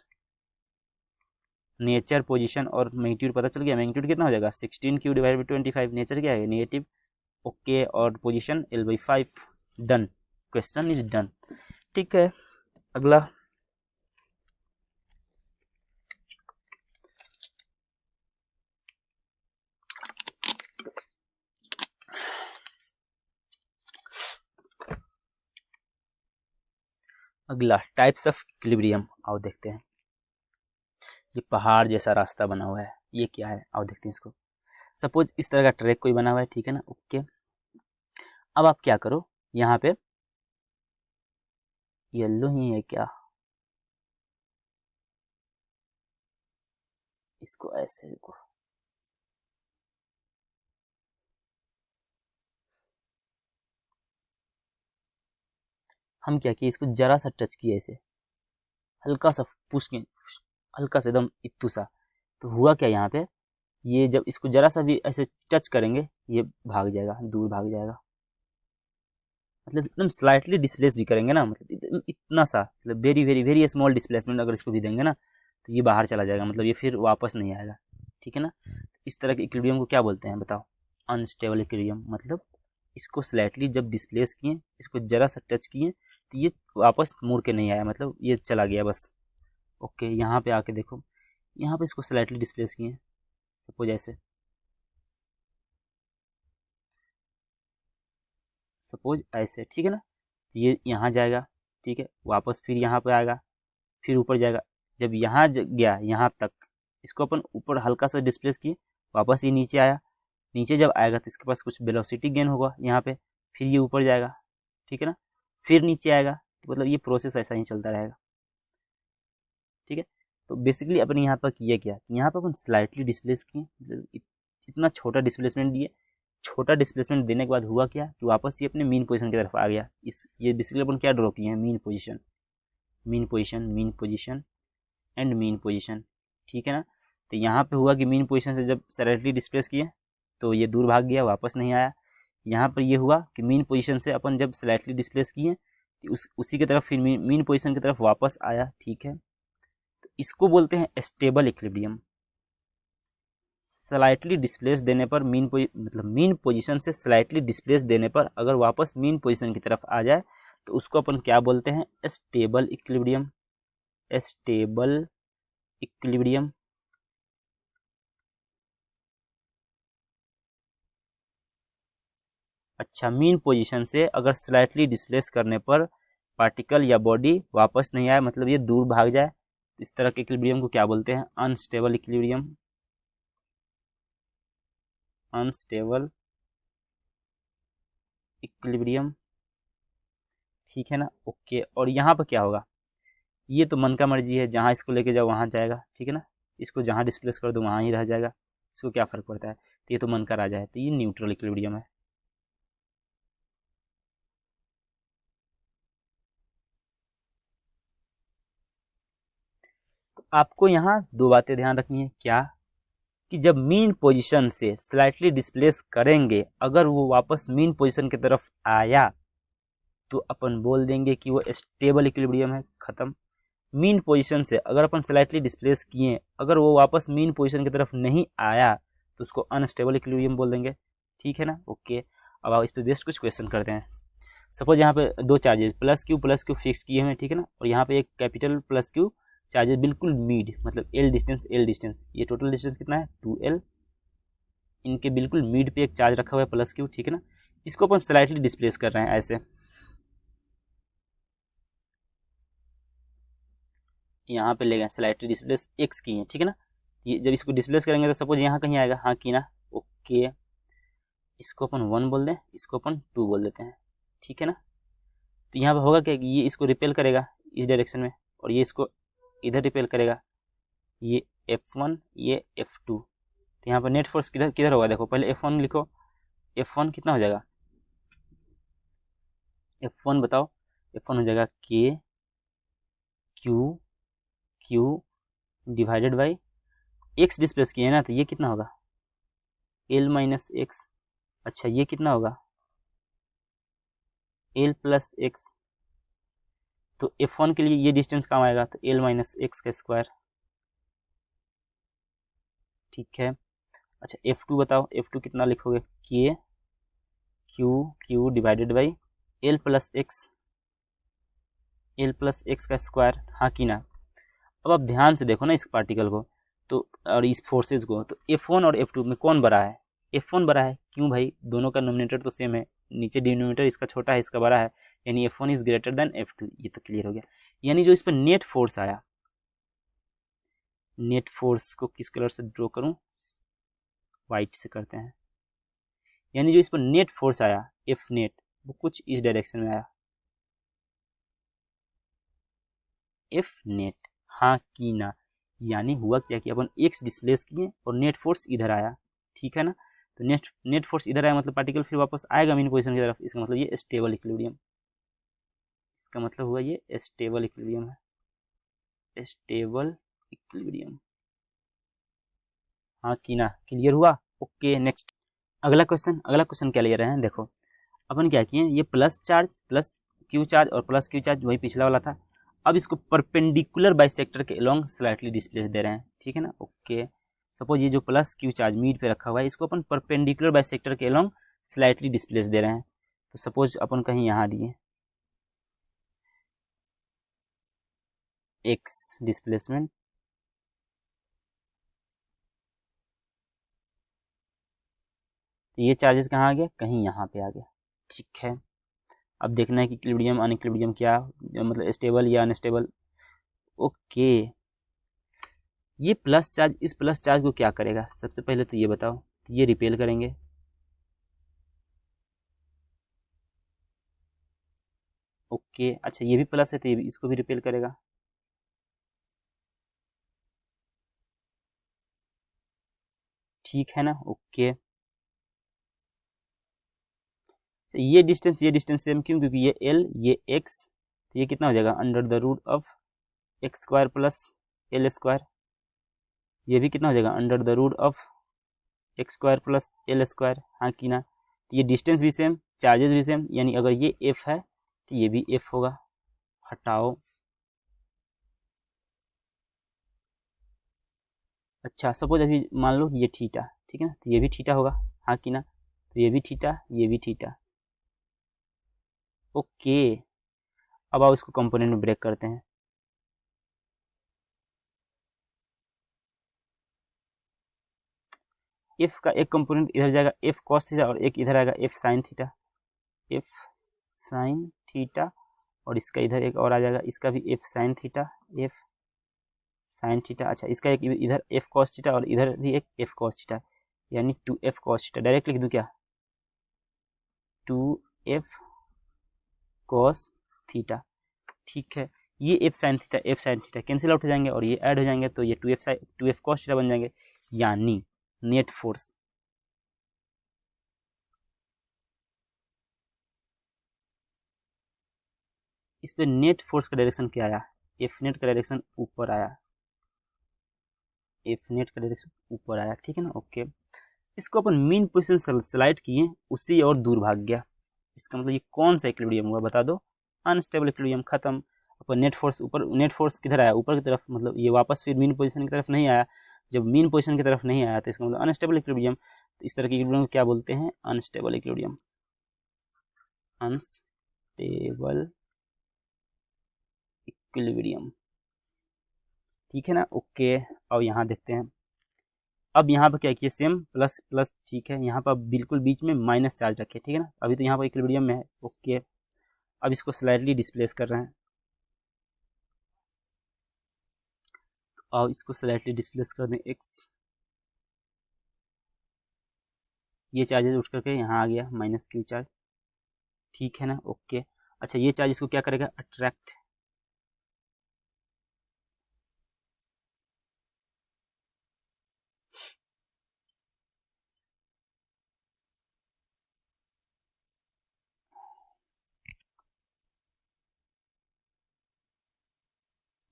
नेचर, पोजीशन और मैग्नीट्यूड पता चल गया। मैग्नीट्यूड कितना हो जाएगा 16Q डिवाइड बाई 25, नेचर क्या है नेगेटिव, ओके, और position L/5। Done, question is done. ठीक है, अगला अगला टाइप्स ऑफ इक्विलिब्रियम, आओ देखते हैं। ये पहाड़ जैसा रास्ता बना हुआ है, ये क्या है, आओ देखते हैं इसको। सपोज इस तरह का ट्रैक कोई बना हुआ है, ठीक है ना, ओके। अब आप क्या करो, यहाँ पे येलो ही है क्या, इसको ऐसे देखो, हम क्या किए, इसको जरा सा टच किए ऐसे, हल्का सा पुश किए, हल्का सा एकदम इत्तू सा, तो हुआ क्या यहाँ पे, ये जब इसको जरा सा भी ऐसे टच करेंगे ये भाग जाएगा, दूर भाग जाएगा। मतलब एकदम स्लाइटली डिस्प्लेस भी करेंगे ना, मतलब इतना सा, मतलब very very very small displacement अगर इसको भी देंगे ना तो ये बाहर चला जाएगा, मतलब ये फिर वापस नहीं आएगा, ठीक है ना। इस तरह के इक्विलिब्रियम को क्या बोलते हैं बताओ, अनस्टेबल इक्विलिब्रियम। मतलब इसको स्लाइटली जब डिस्प्लेस किए, इसको जरा सा टच किए तो ये वापस मुड़ के नहीं आया, मतलब ये चला गया बस। ओके, यहाँ पे आके देखो, यहाँ पे इसको स्लाइटली डिस्प्लेस किए, सपोज ऐसे, सपोज ऐसे, ठीक है ना, ये यहाँ जाएगा, ठीक है, वापस फिर यहाँ पे आएगा, फिर ऊपर जाएगा। जब यहाँ गया यहाँ तक, इसको अपन ऊपर हल्का सा डिस्प्लेस किए, वापस ये नीचे आया, नीचे जब आएगा तो इसके पास कुछ वेलोसिटी गेन होगा यहाँ पे, फिर ये ऊपर जाएगा, ठीक है ना, फिर नीचे आएगा, तो मतलब ये प्रोसेस ऐसा ही चलता रहेगा, ठीक है। तो बेसिकली अपन यहाँ पर किया क्या, यहाँ पर अपन स्लाइटली डिस्प्लेस किए, मतलब इतना छोटा डिस्प्लेसमेंट दिए, छोटा डिस्प्लेसमेंट देने के बाद हुआ क्या कि वापस ये अपने मीन पोजीशन की तरफ आ गया। इस ये बेसिकली अपन क्या ड्रॉ किए हैं, mean position, mean position, mean position and mean position, ठीक है ना। तो यहाँ पे हुआ कि मीन पोजीशन से जब स्लाइटली डिस्प्लेस किए तो ये दूर भाग गया, वापस नहीं आया। यहाँ पर ये हुआ कि मीन पोजीशन से अपन जब स्लाइटली डिस्प्लेस किए तो उसी की तरफ फिर मीन पोजीशन की तरफ वापस आया, ठीक है। तो इसको बोलते हैं स्टेबल इक्विलिब्रियम। स्लाइटली डिस्प्लेस देने पर मतलब मीन पोजीशन से स्लाइटली डिस्प्लेस देने पर अगर वापस मीन पोजीशन की तरफ आ जाए तो उसको अपन क्या बोलते हैं, स्टेबल इक्विलिब्रियम, स्टेबल इक्विलिब्रियम। अच्छा, मीन पोजीशन से अगर स्लाइटली डिस्प्लेस करने पर पार्टिकल या बॉडी वापस नहीं आए, मतलब ये दूर भाग जाए, तो इस तरह के इक्विलिब्रियम को क्या बोलते हैं, अनस्टेबल इक्विलिब्रियम, अनस्टेबल इक्विलिब्रियम, ठीक है ना, ओके। और यहाँ पर क्या होगा, ये तो मन का मर्जी है, जहाँ इसको लेके जाओ वहाँ जाएगा, ठीक है ना, इसको जहाँ डिस्प्लेस कर दो वहाँ ही रह जाएगा, इसको क्या फ़र्क पड़ता है। तो ये तो मन का राजा है, तो ये न्यूट्रल इक्विलिब्रियम है। तो आपको यहाँ दो बातें ध्यान रखनी है, क्या कि जब मीन पोजीशन से स्लाइटली डिस्प्लेस करेंगे, अगर वो वापस मीन पोजीशन की तरफ आया तो अपन बोल देंगे कि वो स्टेबल इक्विलिब्रियम है, खत्म। मीन पोजीशन से अगर अपन स्लाइटली डिस्प्लेस किए, अगर वो वापस मीन पोजीशन की तरफ नहीं आया तो उसको अनस्टेबल इक्विलिब्रियम बोल देंगे, ठीक है ना, ओके। अब आप इस पर बेस्ट कुछ क्वेश्चन करते हैं। सपोज यहाँ पे दो चार्जेस प्लस क्यू फिक्स किए हुए, ठीक है ना, और यहाँ पे एक कैपिटल प्लस क्यू चार्जेस बिल्कुल मिड, मतलब एल डिस्टेंस, ये टोटल डिस्टेंस कितना है 2L, इनके बिल्कुल मिड पे एक चार्ज रखा हुआ है प्लस क्यू, ठीक है ना। इसको अपन स्लाइटली डिस्प्लेस कर रहे हैं ऐसे, यहाँ पे ले गए स्लाइटली डिस्प्लेस एक्स की है, ठीक है ना। ये जब इसको डिस्प्लेस करेंगे तो सपोज यहाँ कहीं आएगा, हाँ की ना, ओके। इसको अपन 1 बोल दें, इसको अपन 2 बोल देते हैं, ठीक है ना। तो यहाँ पे होगा क्या कि ये इसको रिपेल करेगा इस डायरेक्शन में, और ये इसको इधर रिपेल करेगा, ये F1 ये F2। तो यहाँ पर नेट फोर्स किधर किधर होगा, देखो पहले F1 लिखो, F1 कितना हो जाएगा, F1 बताओ, F1 हो जाएगा Q divided by x displace किए ना, तो ये कितना होगा L माइनस एक्स। अच्छा, ये कितना होगा L प्लस एक्स। तो F1 के लिए ये डिस्टेंस काम आएगा, तो L माइनस एक्स का स्क्वायर, ठीक है। अच्छा, F2 बताओ, F2 कितना लिखोगे, Q divided by L plus x का स्क्वायर, हाँ की ना। अब आप ध्यान से देखो ना इस पार्टिकल को, तो और इस फोर्सेज को, तो F1 और F2 में कौन बड़ा है, F1 बड़ा है, क्यों भाई, दोनों का नोमिनेटर तो सेम है, नीचे डिनोमिनेटर इसका छोटा है इसका बड़ा है, यानी F1 is greater than F2, ये तो क्लियर हो गया। यानी जो इस पर नेट फोर्स आया, नेट फोर्स को किस कलर से ड्रॉ करूं, वाइट से करते हैं। यानी जो इस पर नेट फोर्स आया F नेट, वो कुछ इस डायरेक्शन में आया, F नेट, हाँ कि ना। यानी हुआ क्या कि अपन x डिस्प्लेस किए और नेट फोर्स इधर आया, ठीक है ना। तो नेट फोर्स इधर आया मतलब पार्टिकल फिर वापस आएगा मीन पोजीशन की तरफ, इसका मतलब ये स्टेबल इक्विलिब्रियम, इसका मतलब हुआ ये स्टेबल इक्विलिब्रियम है, स्टेबल इक्विलिब्रियम, हाँ कि ना, क्लियर हुआ। ओके नेक्स्ट अगला क्वेश्चन क्या ले रहे हैं, देखो अपन क्या किए, ये plus charge plus Q charge और प्लस क्यू चार्ज वही पिछला वाला था। अब इसको परपेंडिकुलर बाइसेक्टर के अलोंग स्लाइटली डिस्प्लेस दे रहे हैं, ठीक है ना। ओके सपोज ये जो प्लस क्यू चार्ज मिड पे रखा हुआ है, इसको अपन परपेंडिकुलर बाइसेक्टर के अलोंग स्लाइटली डिस्प्लेस दे रहे हैं। तो सपोज अपन कहीं यहाँ दिए एक्स डिस्प्लेसमेंट, तो ये चार्जेस कहाँ आ गया, कहीं यहाँ पे आ गया, ठीक है। अब देखना है कि इक्विलिब्रियम अनइक्विलिब्रियम क्या, मतलब स्टेबल या अनस्टेबल। ओके ये प्लस चार्ज इस प्लस चार्ज को क्या करेगा, सबसे पहले तो ये बताओ, तो ये रिपेल करेंगे, ओके अच्छा ये भी प्लस है तो ये भी इसको भी रिपेल करेगा, ठीक है ना। ओके तो ये डिस्टेंस सेम क्यों, क्योंकि ये एल ये एक्स, तो ये कितना हो जाएगा under the root of X square plus L square, ये भी कितना हो जाएगा under the root of X square plus L square, हाँ कि ना। तो ये डिस्टेंस भी सेम, चार्जेस भी सेम, यानी अगर ये एफ है तो ये भी एफ होगा, हटाओ। अच्छा सपोज अभी मान लो ये थीटा, ठीक है ना, तो ये भी थीटा होगा, हाँ कि ना। तो ये भी थीटा ये भी थीटा, ओके। अब आओ इसको कंपोनेंट में ब्रेक करते हैं, एफ का एक कंपोनेंट इधर जाएगा एफ कॉस थीटा और एक इधर आएगा F sine theta, F sine theta, और इसका इधर एक और आ जाएगा, इसका भी F sine theta F sine theta. अच्छा इसका एक इधर एफ कॉस थीटा और इधर भी एक एफ कॉस थीटा, यानी 2f कॉस थीटा, डायरेक्ट लिख दूं क्या, 2f कॉस थीटा, ठीक है। ये F sine theta cancel out हो जाएंगे और ये ऐड हो जाएंगे, तो ये 2f कॉस थीटा बन जाएंगे। यानी नेट फोर्स इस पे नेट फोर्स का डायरेक्शन क्या आया, एफ नेट का डायरेक्शन ऊपर आया, एफ नेट का डायरेक्शन ऊपर आया, ठीक है ना। ओके इसको अपन मीन पोजीशन स्लाइड किए, उससे और दूर भाग गया, इसका मतलब ये कौन सा इक्विलिब्रियम हुआ बता दो, अनस्टेबल इक्विलिब्रियम, खत्म। अपन नेट फोर्स ऊपर, नेट फोर्स किधर आया ऊपर की तरफ, मतलब ये वापस फिर मीन पोजीशन की तरफ नहीं आया, जब मीन पोजीशन की तरफ नहीं आया तो इसका मतलब अनस्टेबल इक्विलिब्रियम। तो इस तरह के इक्विलिब्रियम को क्या बोलते हैं, अनस्टेबल इक्विलिब्रियम, अनस्टेबल इक्विलिब्रियम, ठीक है ना। ओके अब यहाँ देखते हैं, अब यहाँ पर क्या किए सेम प्लस प्लस, ठीक है, यहाँ पर बिल्कुल बीच में माइनस चार्ज रखे, ठीक है ना, अभी तो यहाँ पर इक्विलिब्रियम में है। ओके अब इसको स्लाइडली डिस्प्लेस कर रहे हैं, और इसको स्लाइडली डिस्प्लेस कर दें एक्स, ये चार्जेस उठ करके यहाँ आ गया माइनस क्यू चार्ज, ठीक है ना। ओके अच्छा ये चार्ज इसको क्या करेगा, अट्रैक्ट,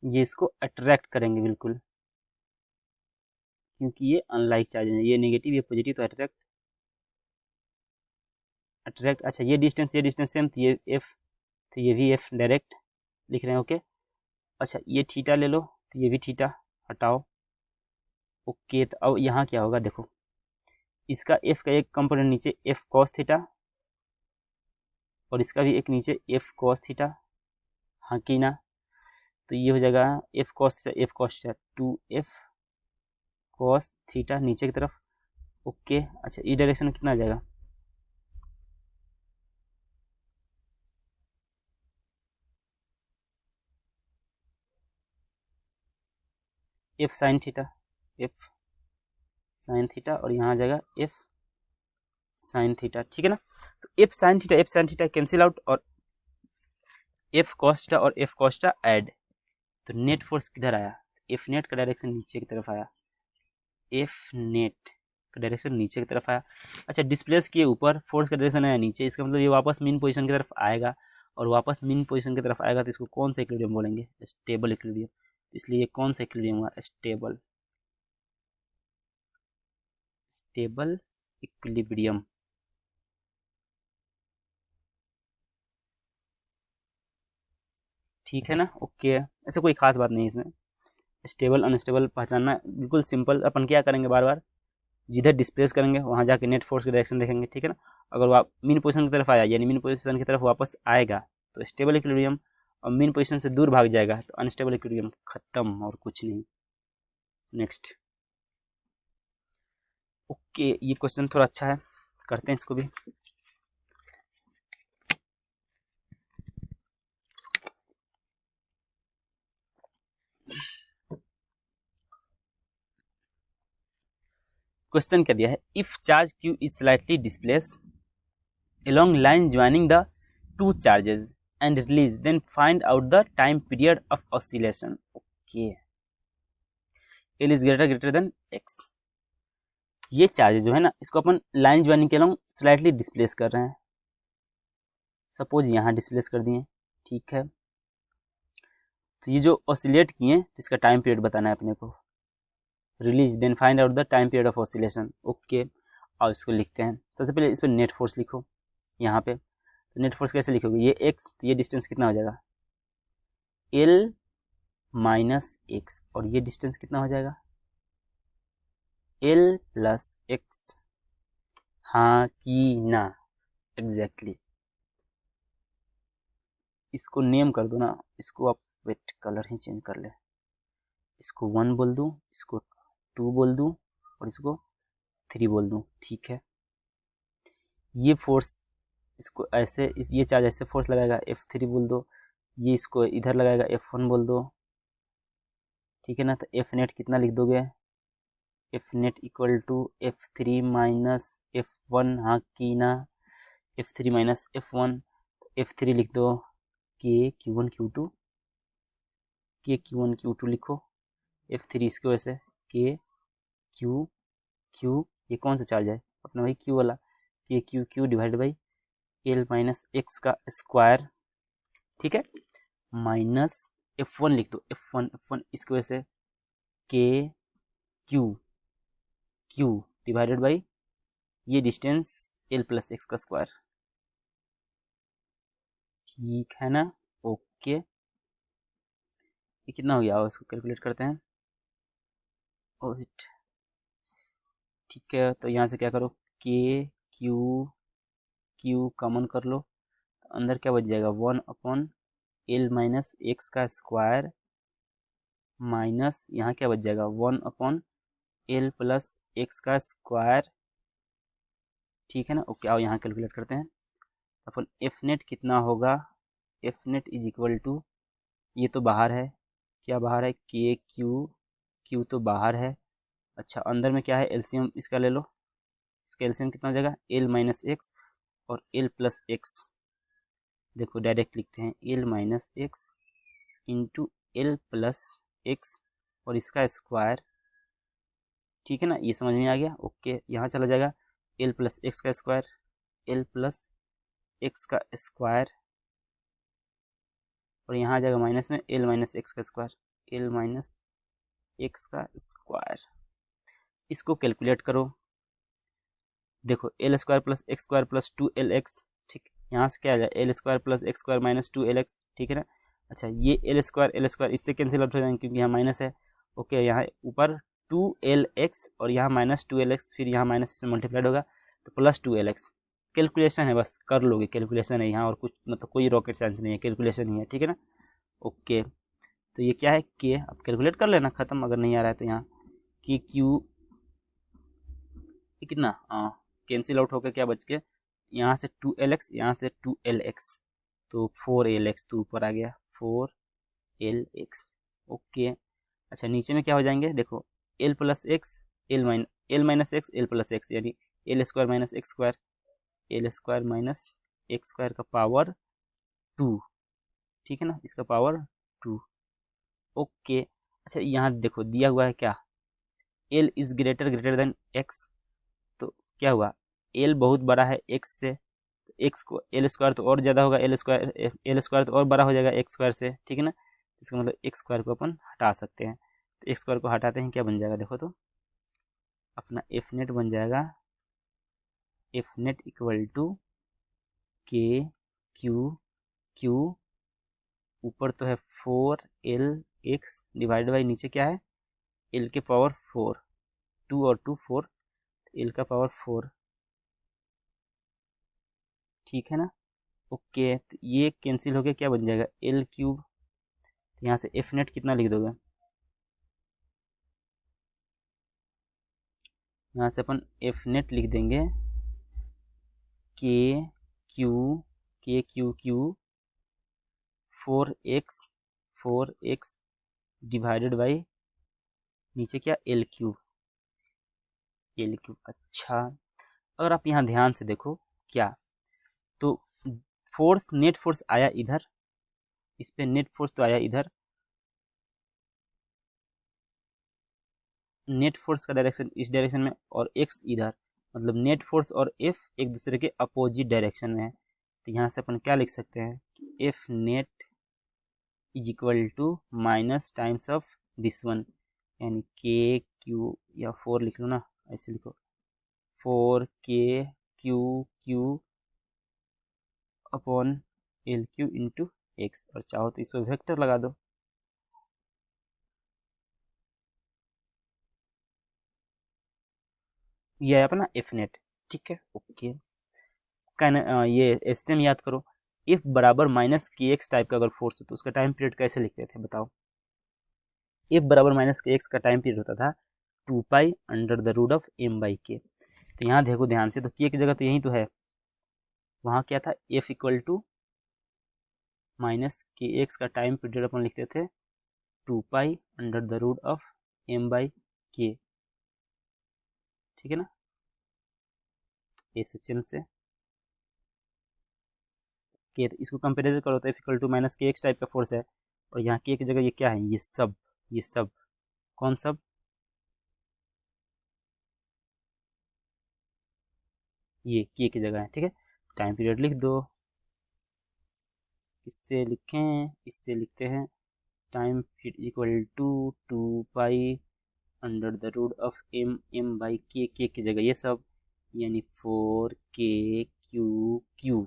ये इसको अट्रैक्ट करेंगे बिल्कुल, क्योंकि ये अनलाइक चार्ज है, ये नेगेटिव ये पॉजिटिव, तो अट्रैक्ट अट्रैक्ट। अच्छा ये डिस्टेंस सेम, तो ये एफ, तो ये भी एफ डायरेक्ट लिख रहे हैं, ओके। अच्छा ये थीटा ले लो, तो ये भी थीटा, हटाओ। ओके तो अब यहाँ क्या होगा देखो, इसका एफ का एक कंपोनेंट नीचे एफ कॉस थीटा और इसका भी एक नीचे एफ कॉस थीटा, हाँ कि ना। तो ये हो जाएगा F cos theta, F cos theta 2f cos theta नीचे की तरफ, ओके। अच्छा इस डायरेक्शन में कितना आ जाएगा, F sine theta, F sine theta, और यहाँ आ जाएगा एफ साइन थीटा, ठीक है ना। तो F sine theta cancel out, और एफ कॉस थीटा और एफ कॉस थीटा ऐड, तो नेट फोर्स किधर आया, एफ नेट का डायरेक्शन नीचे की तरफ आया, एफ नेट का डायरेक्शन नीचे की तरफ आया। अच्छा, डिस्प्लेस किए ऊपर, फोर्स का डायरेक्शन आया नीचे, इसका मतलब ये वापस मीन पोजीशन की तरफ आएगा, और वापस मीन पोजीशन की तरफ आएगा तो इसको कौन सा इक्विलिब्रियम बोलेंगे, स्टेबल इक्विलिब्रियम। इसलिए कौन सा इक्विलिब्रियम हुआ, स्टेबल, स्टेबल इक्विलिब्रियम। ठीक है ना, ओके। ऐसा कोई खास बात नहीं है इसमें, स्टेबल अनस्टेबल पहचानना बिल्कुल सिंपल। अपन क्या करेंगे, बार बार जिधर डिस्प्लेस करेंगे वहाँ जाके नेट फोर्स की डायरेक्शन देखेंगे, ठीक है ना। अगर वो मीन पोजीशन की तरफ आया, यानी मीन पोजीशन की तरफ वापस आएगा तो स्टेबल इक्विलिब्रियम, और मीन पोजीशन से दूर भाग जाएगा तो अनस्टेबल इक्विलिब्रियम, खत्म और कुछ नहीं। नेक्स्ट, ओके, ये क्वेश्चन थोड़ा अच्छा है, करते हैं इसको भी। क्वेश्चन क्या दिया है, if charge Q is slightly displace along line joining the two charges and release, then find out the time period of oscillation. Okay, L is greater than x। ये चार्ज जो है ना, इसको अपन लाइन ज्वाइनिंग के अलॉन्ग स्लाइटली डिस्प्लेस कर रहे हैं, सपोज यहाँ डिस्प्लेस कर दिए, ठीक है। तो ये जो ऑसिलेट किए तो इसका टाइम पीरियड बताना है अपने को, release then find out the time period of oscillation. Okay, और इसको लिखते हैं, सबसे पहले इस पर नेट फोर्स लिखो यहाँ पे। तो नेट फोर्स कैसे लिखोगे, ये x, तो ये डिस्टेंस कितना हो जाएगा, L माइनस एक्स, और ये डिस्टेंस कितना हो जाएगा, L प्लस एक्स। हाँ कि ना, एग्जैक्टली। इसको नेम कर दो ना, इसको आप वेट कलर ही चेंज कर ले, इसको 1 बोल दूँ, इसको 2 बोल दूँ, और इसको 3 बोल दूँ, ठीक है। ये फोर्स इसको ऐसे, ये चार्ज ऐसे फोर्स लगाएगा, F3 बोल दो, ये इसको इधर लगाएगा, F1 बोल दो, ठीक है ना। तो एफ नेट कितना लिख दोगे, F net equal to F3 minus F1, हाँ की ना, F3 माइनस F1, F3 लिख दो के Q1 Q2, के Q1 Q2 लिखो, F3 इसकी वजह से के Q Q, ये कौन सा चार्ज है अपना, वही Q वाला, के Q Q divide by L minus x का स्क्वायर, ठीक है, माइनस F1 लिख दो, F1 इसकी वजह से के Q डिवाइडेड बाई ये डिस्टेंस L प्लस एक्स का स्क्वायर, ठीक है ना, ओके। ये कितना हो गया, और इसको कैलकुलेट करते हैं, ठीक है। तो यहाँ से क्या करो, के क्यू कॉमन कर लो, तो अंदर क्या बच जाएगा, 1/L माइनस एक्स का स्क्वायर, माइनस यहाँ क्या बच जाएगा, 1/L प्लस एक्स का स्क्वायर, ठीक है ना, ओके। आओ यहाँ कैलकुलेट करते हैं, अपन एफ नेट कितना होगा, F net is equal to, ये तो बाहर है, क्या बाहर है, के क्यू तो बाहर है। अच्छा, अंदर में क्या है, एलसीएम इसका ले लो, इसका एलसीएम कितना हो जाएगा, L माइनस एक्स और L प्लस एक्स, देखो डायरेक्ट लिखते हैं, L minus x into L plus x और इसका स्क्वायर, ठीक है ना, ये समझ में आ गया, ओके। यहाँ चला जाएगा L प्लस एक्स का स्क्वायर, L प्लस एक्स का स्क्वायर, और यहाँ आ जाएगा माइनस में L माइनस एक्स का स्क्वायर, L माइनस एक्स का स्क्वायर। इसको कैलकुलेट करो, देखो L square plus x square plus 2LX, ठीक, यहाँ से क्या आ जाए, L square plus x square minus 2LX, ठीक है ना। अच्छा, ये L स्क्वायर इससे कैंसिल आउट हो जाएंगे क्योंकि यहाँ माइनस है, ओके। यहाँ ऊपर 2LX और यहाँ माइनस 2LX, फिर यहाँ माइनस से मल्टीप्लाइड होगा तो प्लस 2LX। कैलकुलेशन है, बस कर लोगे, कैलकुलेशन है यहाँ, और कुछ मतलब कोई रॉकेट साइंस नहीं है, कैलकुलेशन ही है, ठीक है ना, ओके। तो ये क्या है, के, अब कैलकुलेट कर लेना, खत्म, अगर नहीं आ रहा है तो यहाँ कि क्यू कितना, कैंसिल आउट होकर क्या बच गया, यहाँ से 2LX, यहाँ से 2LX, तो 4LX तो ऊपर आ गया, 4LX, ओके। अच्छा नीचे में क्या हो जाएंगे, देखो L plus X L minus X L plus X, यानी L square minus X square, L square minus X square का पावर 2, ठीक है ना, इसका पावर 2। ओके, अच्छा यहाँ देखो दिया हुआ है क्या, L is greater than x, तो क्या हुआ, एल बहुत बड़ा है एक्स से, तो एक्स को एल स्क्वायर तो और ज़्यादा होगा, एल स्क्वायर तो और बड़ा हो जाएगा एक्स स्क्वायर से, ठीक है ना, इसका मतलब एक्स स्क्वायर को अपन हटा सकते हैं। तो एक्स स्क्वायर को हटाते हैं, क्या बन जाएगा देखो तो, अपना एफ नेट बन जाएगा, एफ नेट इक्वल टू के क्यू क्यू, ऊपर तो है 4 एल एक्स डिवाइड बाई नीचे क्या है, एल के पावर 4, 2 और 2 4, एल का पावर 4, ठीक है ना। ओके, तो ये कैंसिल हो गया, क्या बन जाएगा एल क्यूब, तो यहाँ से एफ नेट कितना लिख दोगे, यहाँ से अपन एफ नेट लिख देंगे के Q Q 4x divided by नीचे क्या एल क्यूब। अच्छा, अगर आप यहाँ ध्यान से देखो क्या, तो फोर्स नेट फोर्स आया इधर, इस पे नेट फोर्स तो आया इधर, नेट फोर्स का डायरेक्शन इस डायरेक्शन में और एक्स इधर, मतलब नेट फोर्स और एफ एक दूसरे के अपोजिट डायरेक्शन में है। तो यहाँ से अपन क्या लिख सकते हैं, F net is equal to minus times of this one, यानी के क्यू, या 4 लिख लो ना, ऐसे लिखो 4 K Q upon L Q into x, और चाहो तो इस पर वेक्टर लगा दो, ये है अपना एफ नेट, ठीक है। ओके, कहना ये एसएम याद करो, इफ बराबर माइनस के एक्स टाइप का अगर फोर्स हो तो उसका टाइम पीरियड कैसे लिखते थे बताओ, इफ बराबर माइनस के एक्स का टाइम पीरियड होता था 2 pi under the root of M by K. तो यहाँ देखो ध्यान से, तो के की जगह तो यही तो है, वहाँ क्या था, F equal to minus K X का टाइम पीरियड अपन लिखते थे 2 pi under the root of M by K, ठीक है ना, एस एच एम से के, तो इसको कंपेरिजन करो तो F equal to minus K X type का फोर्स है, और यहाँ के की जगह ये क्या है, ये सब कौन सब, ये के की जगह है, ठीक है। टाइम पीरियड लिख दो, इससे लिखें, इससे लिखते हैं time period equal to 2 pi under the root of M by K की जगह ये सब, यानी 4 के क्यू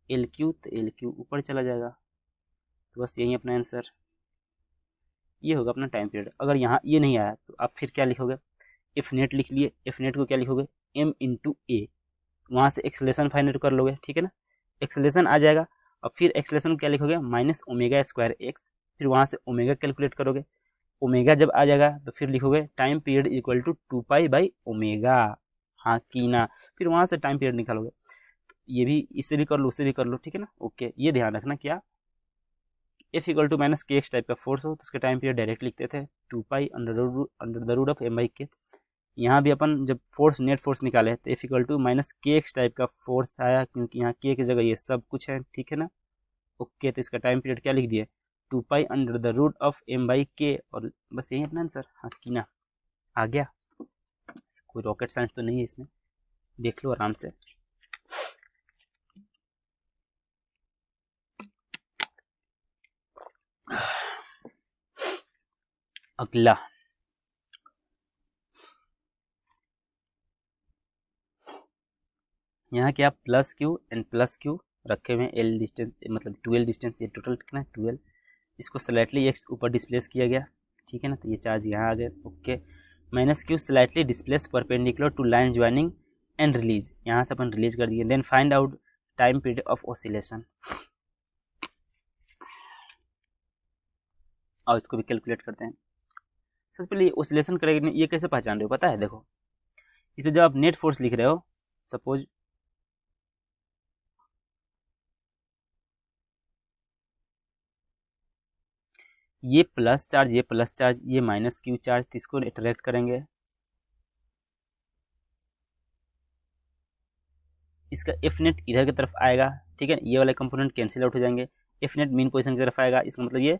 एल क्यू, तो एल क्यू ऊपर चला जाएगा, तो बस यही अपना आंसर, ये होगा अपना टाइम पीरियड। अगर यहाँ ये नहीं आया तो आप फिर क्या लिखोगे, एफ नेट लिख लिए, एफ नेट को क्या लिखोगे, एम इंटू ए, वहाँ से एक्सलेशन फाइंड कर लोगे, ठीक है ना, एक्सलेशन आ जाएगा, और फिर एक्सलेशन क्या लिखोगे, माइनस ओमेगा स्क्वायर एक्स, फिर वहाँ से ओमेगा कैलकुलेट करोगे, ओमेगा जब आ जाएगा तो फिर लिखोगे time period equal to 2 pi by omega, हाँ की ना, फिर वहाँ से टाइम पीरियड निकालोगे, तो ये भी इससे भी कर लो उससे भी कर लो, ठीक है ना। ओके, ये ध्यान रखना क्या, F equal to minus K X type का फोर्स हो तो उसका टाइम पीरियड डायरेक्ट लिखते थे 2 pi under the root of M by K. यहाँ भी अपन जब फोर्स नेट फोर्स निकाले तो F equal to minus K X type का फोर्स आया, क्योंकि यहाँ के की जगह ये सब कुछ है, ठीक है ना। ओके, तो इसका टाइम पीरियड क्या लिख दिए, 2 pi under the root of M by K, और बस यही अपना आंसर, हाँ की ना, आ गया, कोई रॉकेट साइंस तो नहीं है इसमें, देख लो आराम से। अगला, यहाँ क्या plus Q and plus Q रखे हुए हैं, एल डिस्टेंस मतलब 12 डिस्टेंस, ये टोटल कितना है 12, इसको स्लाइटली एक्स ऊपर डिस्प्लेस किया गया, ठीक है ना, तो ये चार्ज यहाँ आ गए। Okay, minus Q slightly displace perpendicular to line joining and release, यहाँ से अपन रिलीज कर दिए, then find out time period of oscillation, और इसको भी कैलकुलेट करते हैं। सबसे पहले ऑसिलेशन करेंगे, ये कैसे पहचान रहे हो पता है, देखो इस पर जब आप नेट फोर्स लिख रहे हो, सपोज ये प्लस चार्ज, ये प्लस चार्ज, ये माइनस क्यू चार्ज, तो इसको इंटरेक्ट करेंगे। इसका एफ नेट इधर की तरफ आएगा, ठीक है, ये वाले कंपोनेंट कैंसिल आउट हो जाएंगे। एफ नेट मीन पोजीशन की तरफ आएगा, इसका मतलब ये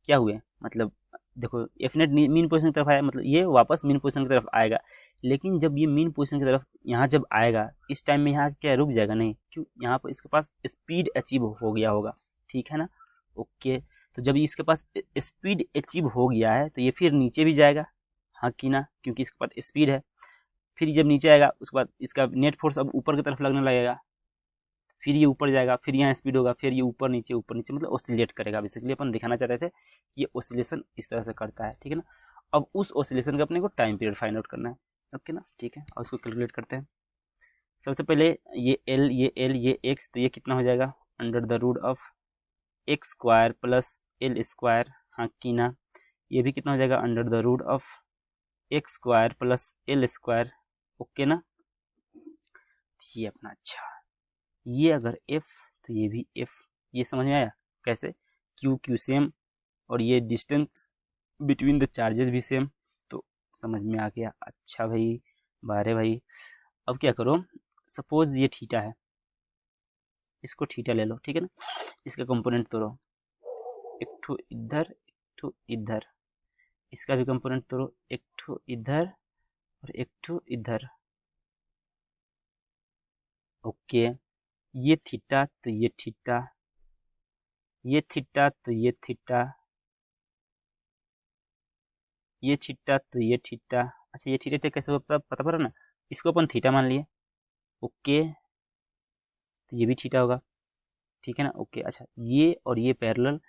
क्या हुए, मतलब देखो एफ नेट मीन पोजीशन की तरफ आया, मतलब ये वापस मीन पोजीशन की तरफ आएगा। लेकिन जब ये मीन पोजीशन की तरफ यहाँ जब आएगा, इस टाइम में यहाँ क्या रुक जाएगा, नहीं, क्यों, यहाँ पर इसके पास स्पीड अचीव हो गया होगा, ठीक है ना। ओके, तो जब इसके पास स्पीड अचीव हो गया है तो ये फिर नीचे भी जाएगा, हाँ कि ना, क्योंकि इसके पास स्पीड है। फिर जब नीचे आएगा उसके बाद इसका नेट फोर्स अब ऊपर की तरफ लगने लगेगा, फिर ये ऊपर जाएगा, फिर यहाँ स्पीड होगा, फिर ये ऊपर नीचे मतलब ऑसिलेट करेगा। बेसिकली अपन दिखाना चाह रहे थे कि ये ऑसिलेशन इस तरह से करता है, ठीक है ना। अब उस ऑसिलेशन का अपने को टाइम पीरियड फाइंड आउट करना है, ओके ना, ठीक है, और उसको कैलकुलेट करते हैं। सबसे पहले ये एल, ये एल, ये एक्स, तो ये कितना हो जाएगा, under the root of X square plus L square, हाँ कि ना। ये भी कितना हो जाएगा, under the root of X square plus L square, okay ना। ये अपना, अच्छा, ये अगर एफ तो ये भी एफ, ये समझ में आया कैसे, क्यू क्यू सेम, और ये डिस्टेंस बिटवीन द चार्जेस भी सेम, तो समझ में आ गया। अच्छा भाई, बारे भाई, अब क्या करो, सपोज ये थीटा है, इसको थीटा ले लो, ठीक है ना। इसका कंपोनेंट तोड़ो, एक ठो इधर, एक ठो इधर, इसका भी कंपोनेंट तोड़ो, एक ठो इधर और एक ठो इधर, ओके। ये थीटा तो ये थीटा, ये थीटा तो ये थीटा, ये थीटा तो ये थीटा। अच्छा, ये थीटा कैसे होता है पता पड़ा ना, इसको अपन थीटा मान लिए, ओके, तो ये भी थीटा होगा, ठीक है ना, ओके। अच्छा, ये और ये पैरेलल,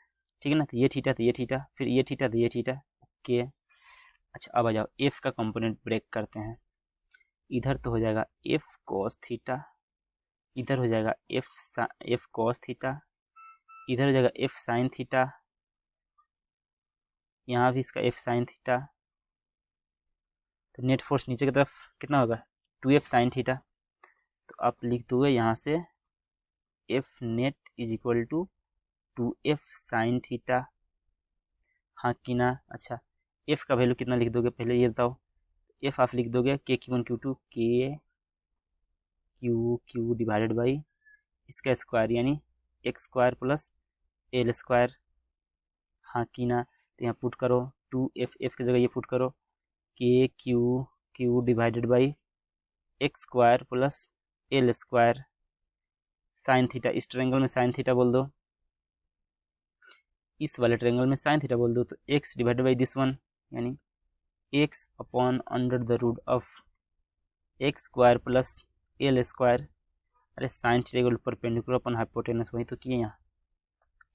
ठीक है ना, तो ये थीटा तो ये थीटा, फिर ये थीटा तो ये थीटा, ओके। अच्छा, अब आ जाओ एफ का कंपोनेंट ब्रेक करते हैं। इधर तो हो जाएगा एफ कॉस थीटा, इधर हो जाएगा एफ कॉस थीटा, इधर हो जाएगा एफ साइन थीटा, यहाँ भी इसका एफ साइन थीटा, तो नेट फोर्स नीचे की तरफ कितना होगा, 2f साइन थीटा। तो आप लिख दोगे यहाँ से F net is equal to 2f sine theta, हाँ कि ना। अच्छा, एफ का वैल्यू कितना लिख दोगे पहले ये बताओ। एफ आप लिख दोगे के क्यू वन क्यू टू, के क्यू क्यू डिवाइडेड बाई इसका स्क्वायर, यानी x square plus L square, हाँ कि ना। तो यहाँ पुट करो 2f, एफ की जगह ये पुट करो के Q Q divided by X square plus L square sine theta. इस ट्रायंगल में साइन थीटा बोल दो, इस वाले ट्रायंगल में साइन थीटा बोल दो, तो X divided by this one, यानी X upon under the root of X square plus L square. अरे sine theta equal perpendicular upon hypotenuse, वही तो किए यहाँ,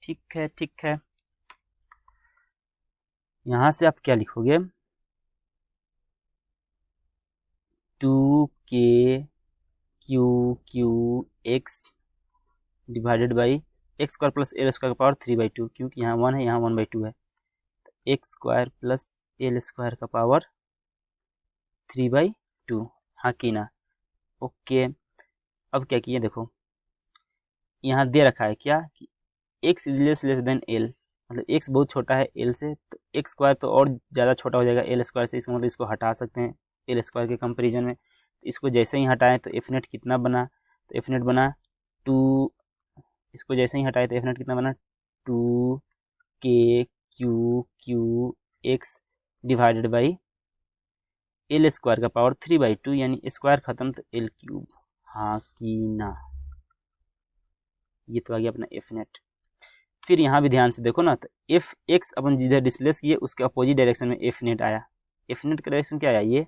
ठीक है, ठीक है। यहाँ से आप क्या लिखोगे, 2k Q Q X divided by X square plus L square का पावर 3/2, क्योंकि यहाँ 1 है, यहाँ 1/2 है, तो x square plus L square का पावर 3/2, हाँ कि ना, ओके। अब क्या किए देखो, यहाँ दे रखा है क्या कि x is less than L, मतलब एक्स बहुत छोटा है एल से, तो एक्स स्क्वायर तो और ज़्यादा छोटा हो जाएगा एल स्क्वायर से, इसका मतलब इसको हटा सकते हैं एल स्क्वायर के कंपेरिजन में। तो इसको जैसे ही हटाएं तो एफ नेट कितना बना, तो एफ नेट बना 2, इसको जैसे ही हटाए तो एफ नेट कितना बना 2k Q Q X divided by L square का पावर 3/2, यानी स्क्वायर खत्म तो एल क्यूब, हाँ कि ना। ये तो आ गया अपना एफ नेट। फिर यहाँ भी ध्यान से देखो ना, तो एफ एक्स अपन जिधर डिस्प्लेस किए उसके अपोजिट डायरेक्शन में एफ नेट आया। एफ नेट का डायरेक्शन क्या आया, ये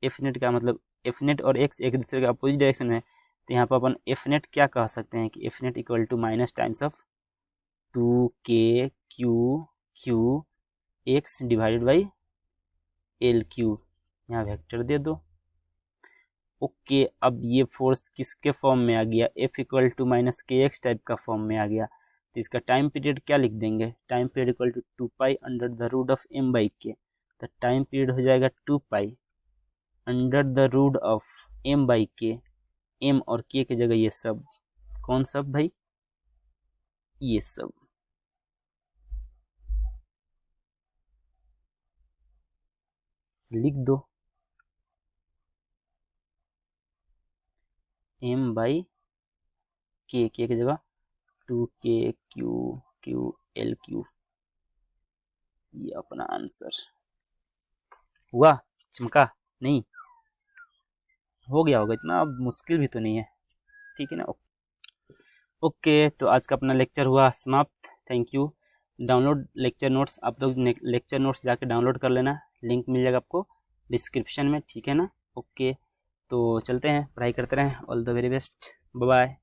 एफ नेट का मतलब एफ नेट और एक्स एक दूसरे के अपोजिट डायरेक्शन में, तो यहाँ पर अपन एफ नेट क्या कह सकते हैं कि F net equal to minus times of 2k Q Q X divided by L Q, यहाँ वेक्टर दे दो, ओके। अब ये फोर्स किसके फॉर्म में आ गया, F equal to minus K X type का फॉर्म में आ गया। तो इसका टाइम पीरियड क्या लिख देंगे, time period equal to 2 pi under the root of M by K, तो टाइम पीरियड हो जाएगा 2 pi under the root of M by K, M और के की जगह ये सब, कौन सब भाई, ये सब, लिख दो m/k, के की जगह 2k/q/l3। ये अपना आंसर हुआ। चमका नहीं, हो गया होगा इतना, अब मुश्किल भी तो नहीं है, ठीक है ना। ओके, तो आज का अपना लेक्चर हुआ समाप्त। Thank you. Download lecture notes, आप लोग लेक्चर नोट्स जाके डाउनलोड कर लेना, लिंक मिल जाएगा आपको डिस्क्रिप्शन में, ठीक है ना। ओके, तो चलते हैं, पढ़ाई करते रहें। All the very best, bye bye.